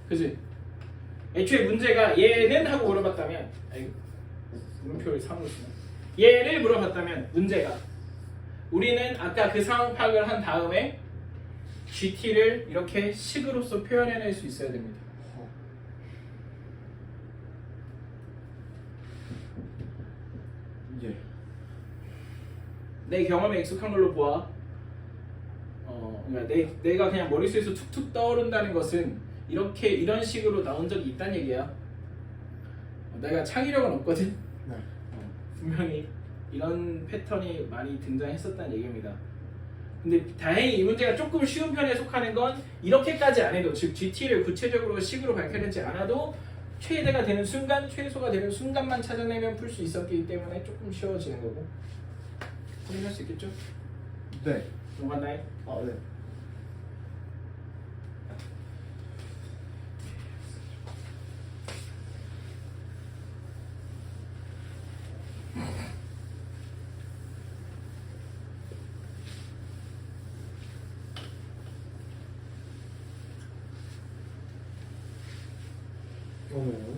그치? 애초에 문제가 얘는 하고 물어봤다면 아이고 물음표를 3으로 쓰네. 얘를 물어봤다면 문제가 우리는 아까 그 상황 파악을 한 다음에 GT를 이렇게 식으로서 표현해낼 수 있어야 됩니다. 예. 내 경험에 익숙한 걸로 보아. 그러니까 내가 그냥 머릿속에서 툭툭 떠오른다는 것은 이렇게 이런 식으로 나온 적이 있다는 얘기야. 내가 창의력은 없거든. 네. 분명히 이런 패턴이 많이 등장했었다는 얘기입니다. 근데 다행히 이 문제가 조금 쉬운 편에 속하는 건 이렇게까지 안 해도, 즉 GT를 구체적으로 식으로 밝혀내지 않아도 최대가 되는 순간, 최소가 되는 순간만 찾아내면 풀 수 있었기 때문에 조금 쉬워지는 거고. 확인할 수 있겠죠? 네. 넘어갔나요? 네. 오.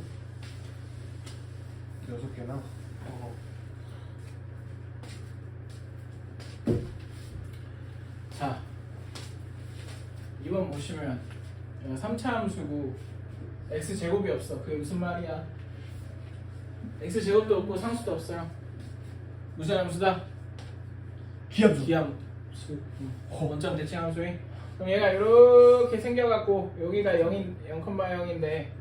6개나? 자, 2번 보시면 3차 함수고 x제곱이 없어. 그게 무슨 말이야? x제곱도 없고 상수도 없어요. 무슨 함수다? 기함수. 기함수. 원점 대칭 함수에. 그럼 얘가 이렇게 생겨갖고 여기가 0,0인데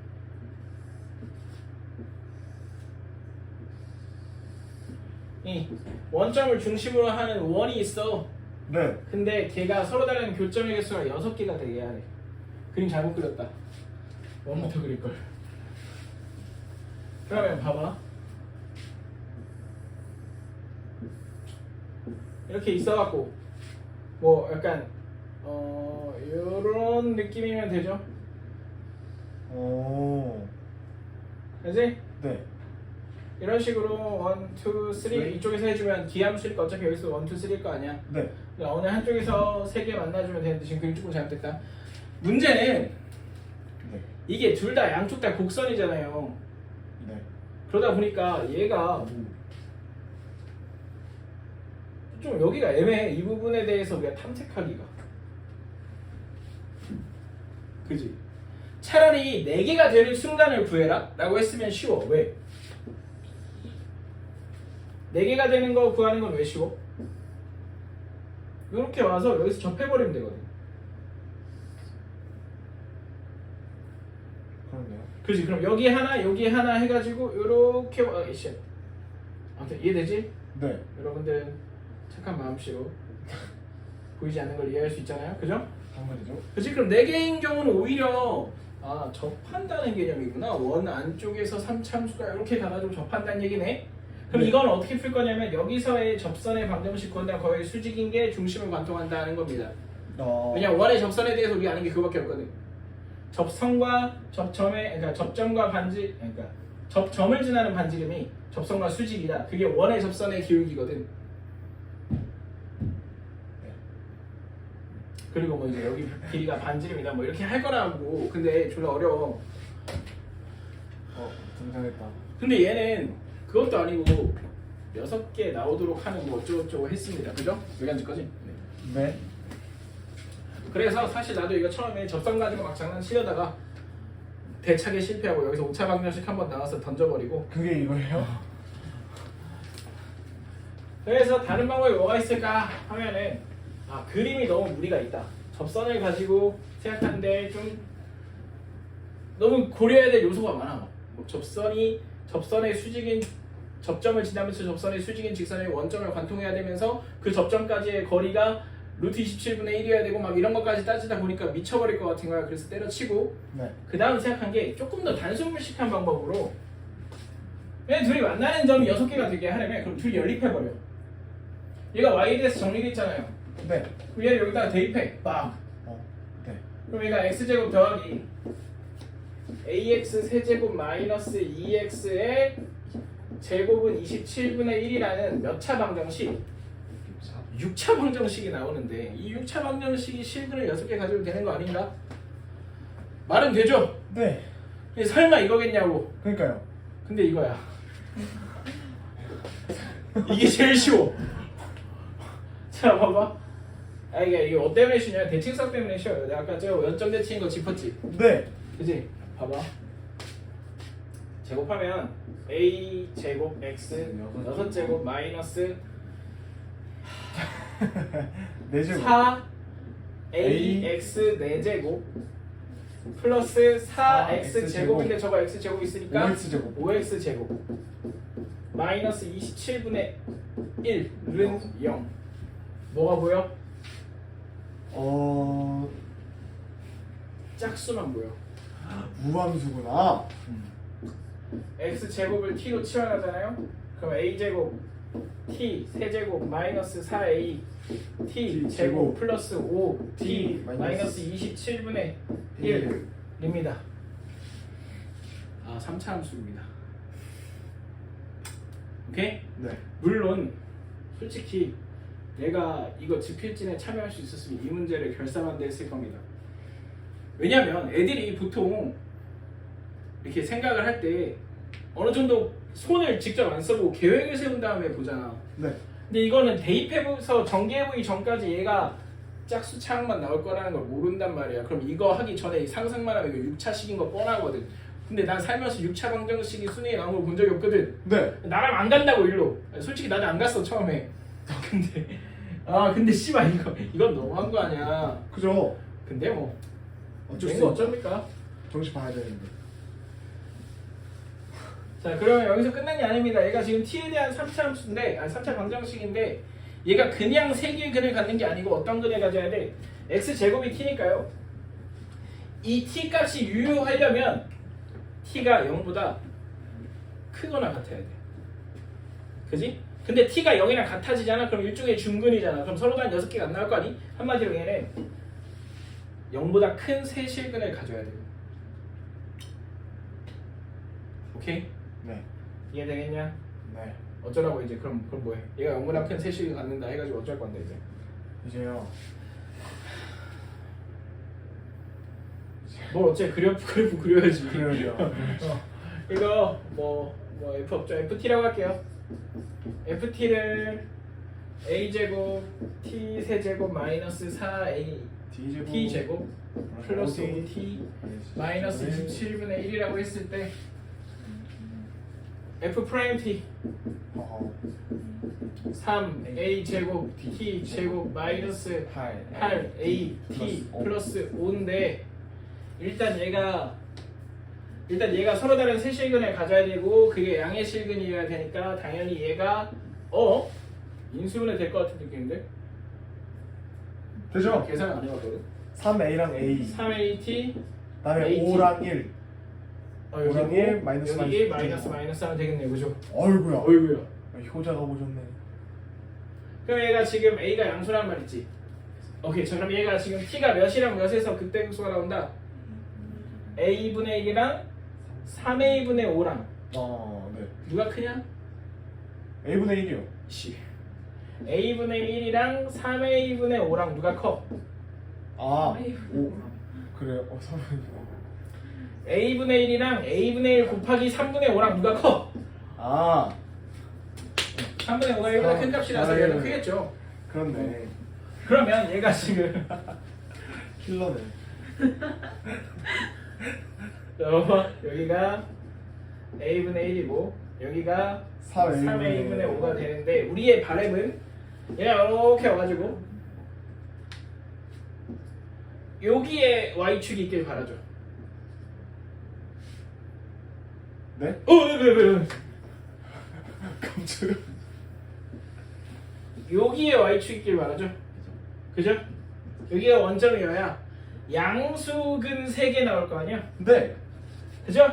이 원점을 중심으로 하는 원이 있어. 네. 근데 걔가 서로 다른 교점의 개수가 6개가 되게 하래. 그림 잘못 그렸다. 원부터 그릴걸. 그러면 봐봐. 이렇게 있어갖고 뭐 약간 요런 느낌이면 되죠. 오. 그지? 네. 이런 식으로 1, 2, 3 네. 이쪽에서 해주면 기함수니까 어차피 여기서 1, 2, 3일 거 아니야. 네. 그러니까 어느 한쪽에서 3개 만나주면 되는데 지금 그림 조금 잘못됐다. 문제는 네. 이게 둘 다 양쪽 다 곡선이잖아요. 네. 그러다 보니까 얘가 좀 여기가 애매해. 이 부분에 대해서 우리가 탐색하기가. 그지? 차라리 4개가 되는 순간을 구해라 라고 했으면 쉬워. 왜? 4개가 되는 거 구하는 건 왜 쉬워? 이렇게 와서 여기서 접해버리면 되거든. 그러네요. 그지? 그럼 여기 하나 해가지고 이렇게 아무튼 이해되지? 네. 여러분들 착한 마음씨로 보이지 않는 걸 이해할 수 있잖아요. 그죠? 당근이죠. 그치? 그럼 4개인 경우는 오히려 접한다는 개념이구나. 원 안쪽에서 3참수가 이렇게 가가지고 접한다는 얘기네. 그럼 네. 이건 어떻게 풀 거냐면 여기서의 접선의 방정식 구한다 거의 수직인 게 중심을 관통한다는 겁니다. 왜냐면 원의 접선에 대해서 우리가 아는 게 그거밖에 없거든. 접선과 접점의 그러니까 접점과 반지 그러니까 접점을 지나는 반지름이 접선과 수직이다. 그게 원의 접선의 기울기거든. 그리고 뭐 이제 여기 길이가 반지름이다 뭐 이렇게 할 거라고. 근데 졸라 어려워. 등장했다. 근데 얘는 그것도 아니고 6개 나오도록 하는 뭐 어쩌고저쩌고 했습니다. 그죠? 여기 앉을 거지? 네. 그래서 사실 나도 이거 처음에 접선 가지고 막 장난치려다가 대차게 실패하고 여기서 오차 방정식 한번 나와서 던져버리고. 그게 이거예요? 그래서 다른 방법이 뭐가 있을까 하면은 그림이 너무 무리가 있다. 접선을 가지고 생각하는데 좀 너무 고려해야 될 요소가 많아. 뭐 접선의 수직인 접점을 지나면서 접선의 수직인 직선의 원점을 관통해야 되면서 그 접점까지의 거리가 루트 27분의 1이어야 되고 막 이런 것까지 따지다 보니까 미쳐버릴 것 같은 거야. 그래서 때려치고 네. 그 다음 생각한 게 조금 더 단순물식한 방법으로 얘 둘이 만나는 점이 6개가 되게 하려면 그럼 둘이 연립해버려. 얘가 y에 대해서 정리돼 있잖아요. 네. 그럼 얘를 여기다가 대입해. 빵. 네. 그럼 얘가 x제곱 더하기 ax 세제곱 마이너스 2x의 제곱은 27분의 1이라는 몇 차 방정식? 6차 방정식이 나오는데 이 6차 방정식이 실근을 6개 가지고 되는 거 아닌가? 말은 되죠? 네. 근데 설마 이거겠냐고. 그러니까요. 근데 이거야. 이게 제일 쉬워. 자 봐봐. 이게 뭐 때문에 쉬냐? 대칭성 때문에 쉬워요. 내가 아까 저 연점 대칭인 거 짚었지? 네. 그치? 봐봐. 제곱하면 a 제곱 x 6제곱 마이너스 4제곱. 4ax 4제곱 플러스 4x 제곱인데 저거 x 제곱 있으니까 5x 제곱. 5x 제곱 마이너스 27분의 1은 0. 뭐가 보여? 짝수만 보여. 무함수구나. x 제곱을 t로 치환하잖아요. 그럼 a 제곱 t 세제곱 마이너스 4a t 제곱 플러스 5 t 마이너스 27분의 1입니다. 3차 함수입니다. 오케이? 네. 물론 솔직히 내가 이거 지필진에 참여할 수 있었으면 이 문제를 결산한 데 했을 겁니다. 왜냐면 애들이 보통 이렇게 생각을 할 때 어느 정도 손을 직접 안 써보고 계획을 세운 다음에 보잖아. 네. 근데 이거는 대입해서 전개해보기 전까지 얘가 짝수 차항만 나올 거라는 걸 모른단 말이야. 그럼 이거 하기 전에 상상만 하면 이거 6차식인 거 뻔하거든. 근데 난 살면서 6차 방정식이 순위에 나온 걸 본 적이 없거든. 네. 나랑 안 간다고 일로. 솔직히 나도 안 갔어 처음에. 근데 씨발 이건 너무한 거 아니야. 그죠. 근데 뭐 어쩔 수 이거 없죠. 어쩝니까? 정신 봐야 되는데. 자 그러면 여기서 끝난 게 아닙니다. 얘가 지금 t에 대한 3차 함수인데 3차 방정식인데 얘가 그냥 세 개의 근을 갖는 게 아니고 어떤 근을 가져야 돼? x제곱이 t니까요. 이 t 값이 유효하려면 t가 0보다 크거나 같아야 돼. 그지? 근데 t가 0이랑 같아지잖아. 그럼 일종의 중근이잖아. 그럼 서로 단 6개가 안 나올 거 아니? 한마디로 얘는 0보다 큰 세실근을 가져야 돼요. 오케이? 네. 이해되겠냐? 네. 어쩌라고 이제 그럼 뭐해? 얘가 0보다 큰 세식을 갖는다 해가지고 어쩔 건데 이제. 이제요. 뭘 어째 그래프 그려야지. 그래요. 이거 뭐 F 없죠? FT라고 할게요. FT를 A 제곱 T 세제곱 마이너스 4A T 제곱 플러스 5T 마이너스 27분의 1이라고 했을 때 F 프라임 T 3A 제곱 T 제곱 마이너스 8A T 플러스 5인데 일단 얘가 서로 다른 세 실근을 가져야 되고 그게 양의 실근이어야 되니까 당연히 얘가 인수분해 될 것 같은 느낌인데? 되죠? 계산 안 해봤거든? 3A랑 A 3AT 그다음에 AT. 5랑 1 여기 5랑 1 마이너스 여기 1 마이너스 하면 되겠네 그죠? 어이구야. 어이구야. 효자가 보셨네. 그럼 얘가 지금 A가 양수란 말 있지? 오케이 자 그럼 얘가 지금 T가 몇이랑 몇에서 그때 극수가 나온다? A분의 1이랑 3A분의 5랑 네. 누가 크냐? A분의 1이요. 씨 A분의 1이랑 3A분의 5랑 누가 커? 오. 그래요. 3. A분의 1이랑 A분의 1 곱하기 3분의 5랑 누가 커? 3분의 5가 1보다 큰 값이라서 얘가 크겠죠. 그렇네. 그러면 얘가 지금 킬러네. 여기가 A분의 1이고 여기가 3A분의 5가 되는데 우리의 바램은 얘가 이렇게 와가지고 여기에 Y축이 있길 바라죠. 네? 네. 깜짝이야. 여기에 Y축이 있길 바라죠. 그죠? 여기가 원점이어야 양수근 3개 나올 거 아니야? 네. 그죠?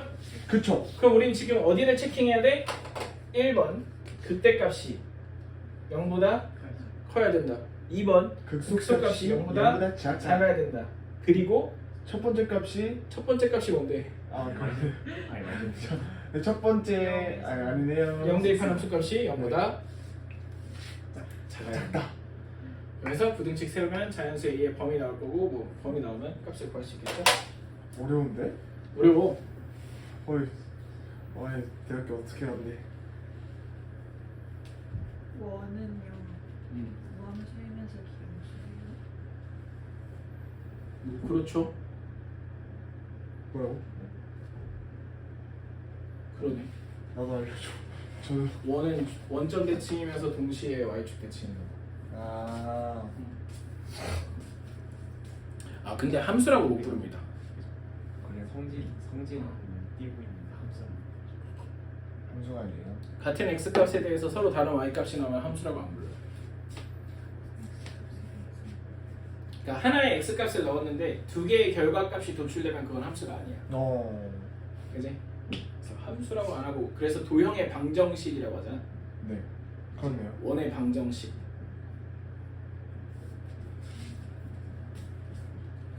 그쵸. 그럼 우린 지금 어디를 체킹해야 돼? 1번 극대값이 0보다 커야 된다. 2번 극소값이 0보다 작아야 된다. 그리고 첫 번째 값이 첫 번째 값이 뭔데? 그래. 네, 첫 번째 아니네요. 0 대입한 함수값이 0보다 작다. 그래서 부등식 세우면 자연수 A의 범위 나올 거고 뭐 범위 나오면 값을 구할 수 있겠죠? 어려운데? 어려워. 어이 대학교 어떻게 갔네. 원은요. 무함수이면서 기함수예요. 그렇죠. 뭐라고? 그러네. 나도 알려줘. 저는 원은 원점 대칭이면서 동시에 Y축 대칭인 거. 근데 함수라고 못 부릅니다. 그냥 성질은 띄고 있는 함수가 아니에요. 같은 x값에 대해서 서로 다른 y값이 나오면 함수라고 안 불러요. 그러니까 하나의 x값을 넣었는데 두 개의 결과값이 도출되면 그건 함수가 아니야. 그지? 그래서 함수라고 안 하고 그래서 도형의 방정식이라고 하잖아. 네. 그렇네요. 원의 방정식.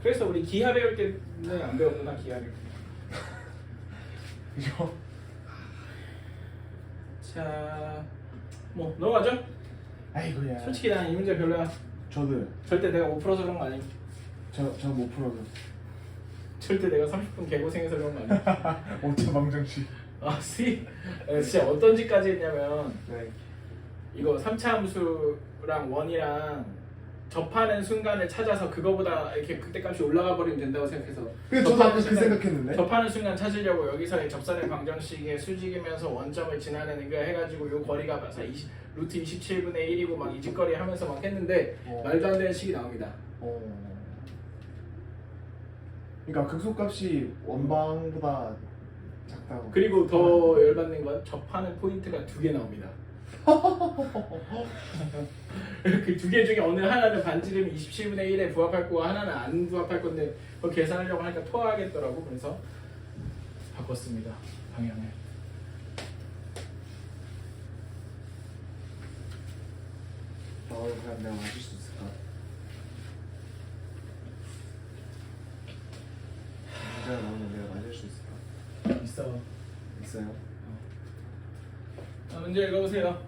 그래서 우리 기하 배울 때는 안 배웠구나 기하를. 그죠? 자, 뭐 넘어가죠? 아이고야. 솔직히 난 이 문제 별로야. 저도 절대 내가 못 풀어서 그런 거 아님. 저못 풀어서. 절대 내가 30분 개고생해서 그런 거 아니야. 어째 방정식. 진짜 어떤 짓까지 했냐면 네. 이거 3차 함수랑 원이랑 접하는 순간을 찾아서 그거보다 이렇게 극대값이 올라가 버리면 된다고 생각해서 근데 저도 아까 그 생각했는데. 접하는 순간 찾으려고 여기서의 접선의 방정식에 수직이면서 원점을 지나는 거 해가지고 요 거리가 봐서 루트 27분의 1이고 막 이 짓거리 하면서 막 했는데 말도 안 되는 식이 나옵니다. 그러니까 극소값이 원방보다 작다고. 그리고 더 열받는 건 접하는 포인트가 2개 나옵니다. 그 2개 중에 어느 하나는 반지름이 27분의 1에 부합할 거고 하나는 안 부합할 건데 그거 계산하려고 하니까 토하겠더라고. 그래서 바꿨습니다. 방향을. 그냥 내가 맞을 수 있을까? 문제가 나오면 내가 맞을 수 있을까? 있어. 있어요. 자, 문제 읽어보세요.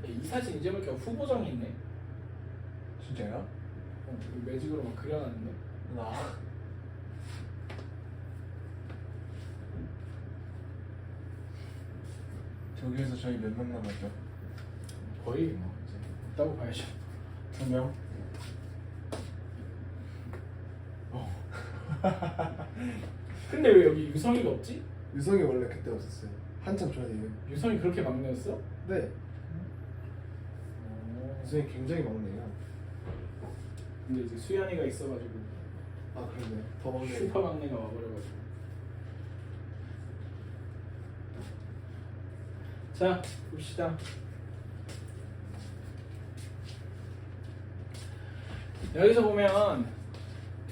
이 사진 이제 보니까 후보정이 있네. 진짜요? 매직으로 막 그려놨는데. 나. 저기에서 저희 몇 명 남았죠? 거의 뭐 이제 없다고 봐야죠. 2명? 근데 왜 여기 유성이가 없지? 유성이 원래 그때 왔었어요. 한참 전이에요. 유성이 그렇게 막내였어? 네. 유성이 굉장히 막내요. 근데 이제 수연이가 있어가지고 아 그러네. 더 막내. 슈퍼 막내가 와버려가지고. 자 봅시다. 여기서 보면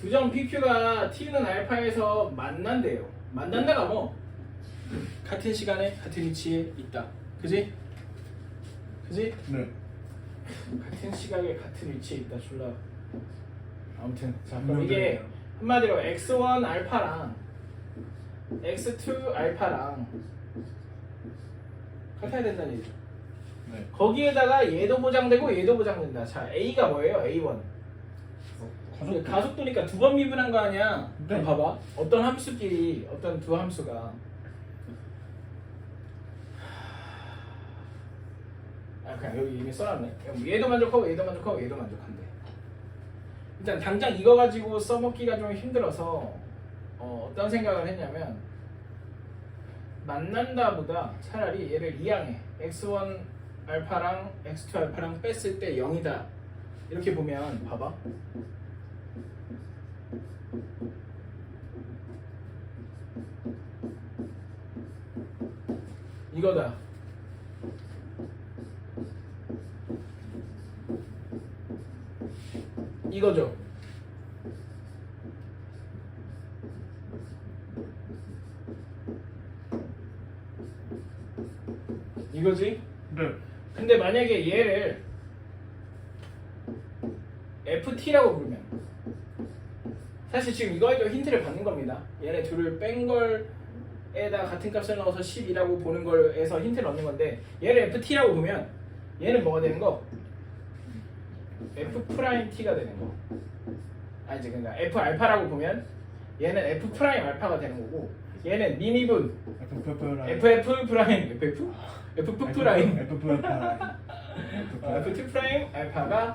두 점 PQ가 T는 알파에서 만난대요. 만난다가 뭐 같은 시간에 같은 위치에 있다. 그지? 그지? 네. 같은 시각에 같은 위치에 있다. 졸라. 아무튼 자 그럼 이게 한마디로 x1 알파랑 x2 알파랑 같아야 된다는 얘기죠. 네. 거기에다가 얘도 보장되고 얘도 보장된다. 자 A가 뭐예요? A1. 가속도니까 두 번 미분한 거 아니야? 네. 봐봐. 어떤 함수끼리 어떤 두 함수가 그냥 여기 이미 써놨네. 얘도 만족하고 얘도 만족하고 얘도 만족한대. 일단 당장 이거 가지고 써먹기가 좀 힘들어서 어떤 생각을 했냐면 만난다보다 차라리 얘를 이항해. x1 알파랑 x2 알파랑 뺐을 때 0이다. 이렇게 보면 봐봐. 이거다. 이거죠. 이거지? 네. 근데 만약에 얘를 FT라고 부르면 사실 지금 이거에도 힌트를 받는 겁니다. 얘네 둘을 뺀 걸에다 같은 값을 넣어서 10이라고 보는 걸에서 힌트를 얻는 건데 얘를 FT라고 보면 얘는 뭐가 되는 거? F'T가 되는 거. 아니지, 그러니까 F 알파라고 보면 얘는 F 프라임 알파가 되는 거고 얘는 미미분 FF 프라임 FF? FF 프라임 F 프라임. FT 프라임 알파가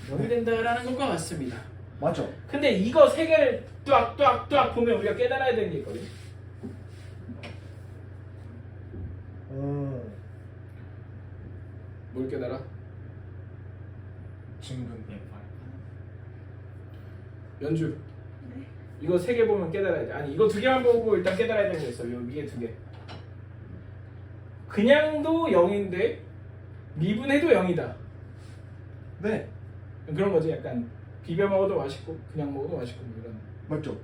0이 된다라는 것과 같습니다. 맞죠? 근데 이거 세 개를 뚜악 보면 우리가 깨달아야 되는 게 있거든. 뭘 깨달아? 증분. 연주. 이거 세 개 보면 깨달아야 돼. 아니 이거 두 개만 보고 일단 깨달아야 되는 게 있어. 요 위에 두 개. 그냥도 0인데 미분해도 0이다. 네. 그런 거지. 약간 비벼 먹어도 맛있고 그냥 먹어도 맛있고 뭐 이런. 맞죠?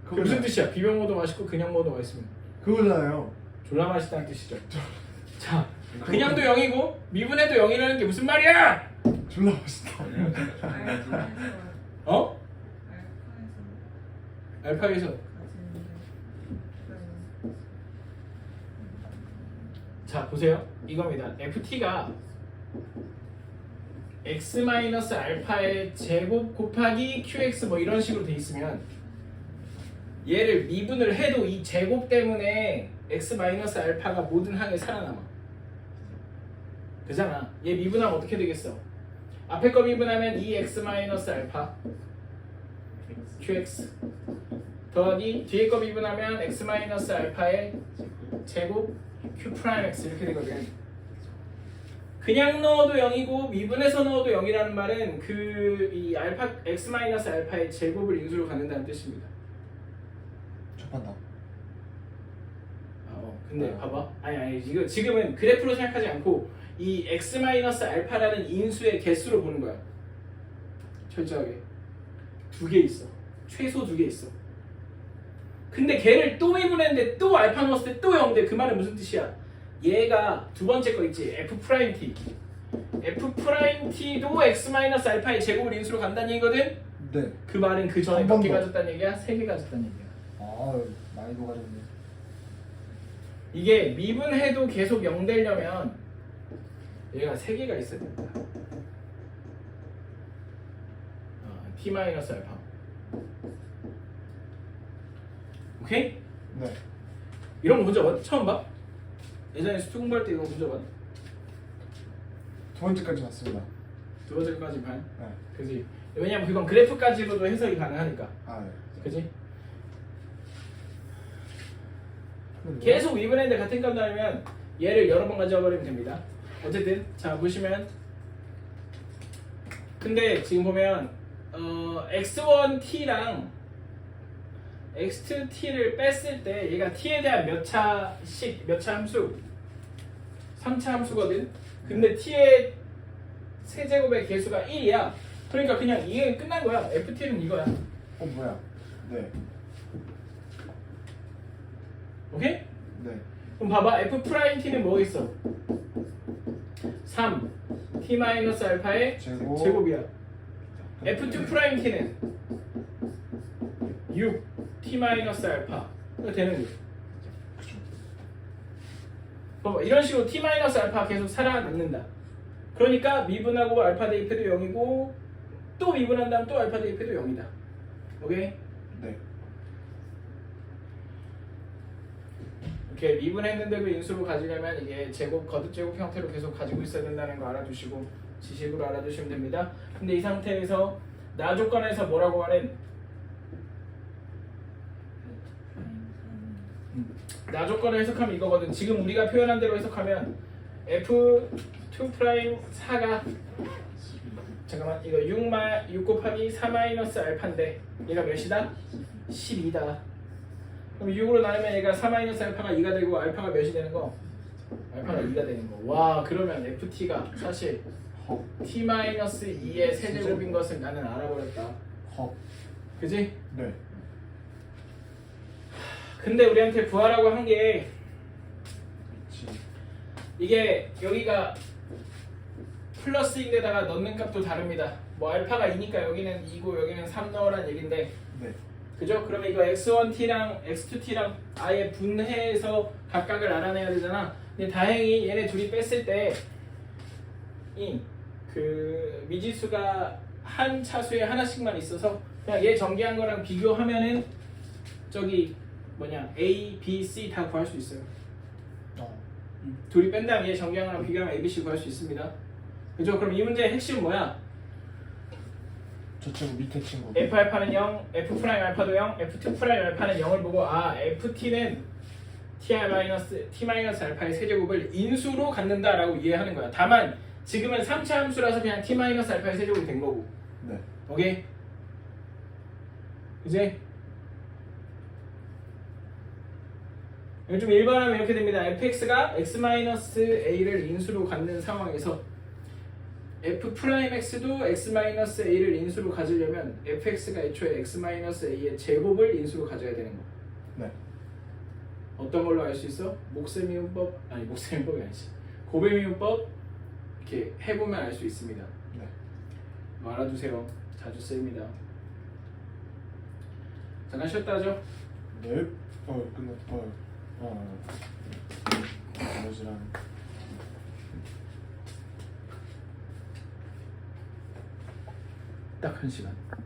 그게 무슨 뜻이야? 비벼 먹어도 맛있고 그냥 먹어도 맛있으면 그거잖아요. 졸라 맛있다는 뜻이죠. 자, 그냥도 0이고 미분해도 0이라는 게 무슨 말이야? 졸라 맛있다. 알파에서 어? 알파에서 알파에서. 자 보세요. 이겁니다. FT가 x-알파의 제곱 곱하기 qx 뭐 이런 식으로 돼 있으면 얘를 미분을 해도 이 제곱 때문에 x-알파가 모든 항에 살아남아. 그잖아. 얘 미분하면 어떻게 되겠어? 앞에 거 미분하면 2x 마이너스 알파 qx 더하기 뒤에 거 미분하면 x 마이너스 알파의 제곱 q 프라임 x 이렇게 되거든. 그냥 넣어도 0이고 미분해서 넣어도 0이라는 말은 그 이 알파 x 마이너스 알파의 제곱을 인수로 갖는다는 뜻입니다. 접한다. 근데 봐봐. 아니 이거 지금은 그래프로 생각하지 않고 이 x 마이너스 알파라는 인수의 개수로 보는 거야. 철저하게 2개 있어. 최소 2개 있어. 근데 걔를 또 미분했는데 또 알파 넣었을 때 또 0돼. 그 말은 무슨 뜻이야? 얘가 두 번째 거 있지. f 프라임 t. f 프라임 t도 x 마이너스 알파의 제곱을 인수로 간다는 얘기거든. 네. 그 말은 그 전에 한 몇 번 개 더. 가졌다는 얘기야? 3개 가졌다는 얘기야. 아 많이 녹아졌네. 이게 미분해도 계속 0 되려면 얘가 3개가 있어야 됩니다. t 마이너스 알파. 오케이? 네. 이런 거 문제 봐? 처음 봐? 예전에 수투 공부할 때 이거 문제 봐? 두 번째까지 왔습니다. 두 번째까지 반? 네. 그지? 왜냐면 그건 그래프까지로도 해석이 가능하니까. 아 네. 그지? 근데 계속 미분했는데 같은 값 나오면 얘를 여러 번 가져와 버리면 됩니다. 어쨌든 자 보시면 근데 지금 보면 x1t랑 x2t를 뺐을 때 얘가 t에 대한 몇 차 함수? 3차 함수거든. 근데 t의 세제곱의 개수가 1이야. 그러니까 그냥 이게 끝난 거야. ft는 이거야. 뭐야? 네. 오케이? 네. 그럼 봐봐. f 프라임 t는 뭐 있어? 3 t 마이너스 알파의 제곱이야. f2 프라임 t는 6 t 마이너스 알파. 이거 되는 거지. 그죠. 봐봐. 이런 식으로 t 마이너스 알파 계속 살아남는다. 그러니까 미분하고 알파 대입해도 0이고 또 미분한 다음 또 알파 대입해도 0이다. 오케이? 네. 이렇게 미분했는데도 인수로 가지려면 이게 제곱 거듭 제곱 형태로 계속 가지고 있어야 된다는 거 알아두시고 지식으로 알아두시면 됩니다. 근데 이 상태에서 나 조건에서 뭐라고 하는 나 조건을 해석하면 이거거든. 지금 우리가 표현한 대로 해석하면 f2 프라임 4가 잠깐만 이거 6 곱하기 4 마이너스 알파인데 얘가 몇이다? 12다. 그럼 6으로 나누면 얘가 4 마이너스 알파가 2가 되고 알파가 몇이 되는 거? 알파가 2가 되는 거. 와 그러면 ft가 사실 t 마이너스 2의 세제곱인 것을 나는 알아버렸다. 그지? 네. 근데 우리한테 구하라고 한 게 그치. 이게 여기가 플러스인데다가 넣는 값도 다릅니다. 뭐 알파가 2니까 여기는 2고 여기는 3 넣으란 얘긴데 네. 그죠? 그러면 이거 x1t랑 x2t랑 아예 분해해서 각각을 알아내야 되잖아. 근데 다행히 얘네 둘이 뺐을 때 이 그 미지수가 한 차수에 하나씩만 있어서 그냥 얘 전개한 거랑 비교하면은 저기 뭐냐 A, B, C 다 구할 수 있어요. 둘이 뺀 다음 얘 전개한 거랑 비교하면 A, B, C 구할 수 있습니다. 그죠? 그럼 이 문제의 핵심은 뭐야? 저 친구 밑에 친구. F 알파는 0, F 프라임 알파도 0, F2 프라임 알파는 0을 보고 아 FT는 T 마이너스 알파의 세제곱을 인수로 갖는다라고 이해하는 거야. 다만 지금은 3차 함수라서 그냥 T 마이너스 알파의 세제곱이 된 거고. 네. 오케이? 이제 이거 좀 일반하면 이렇게 됩니다. fx가 x 마이너스 a를 인수로 갖는 상황에서 f 프라임 x도 x 마이너스 a를 인수로 가지려면 fx가 애초에 x 마이너스 a의 제곱을 인수로 가져야 되는 거. 네. 어떤 걸로 알 수 있어? 목세미분법 아니 목세미분법이 아니지. 고배미분법 이렇게 해보면 알 수 있습니다. 네. 이거 알아두세요. 자주 쓰입니다. 잠깐 쉬었다 하죠. 네. 끝났다. 뭐지랑. 딱 1시간.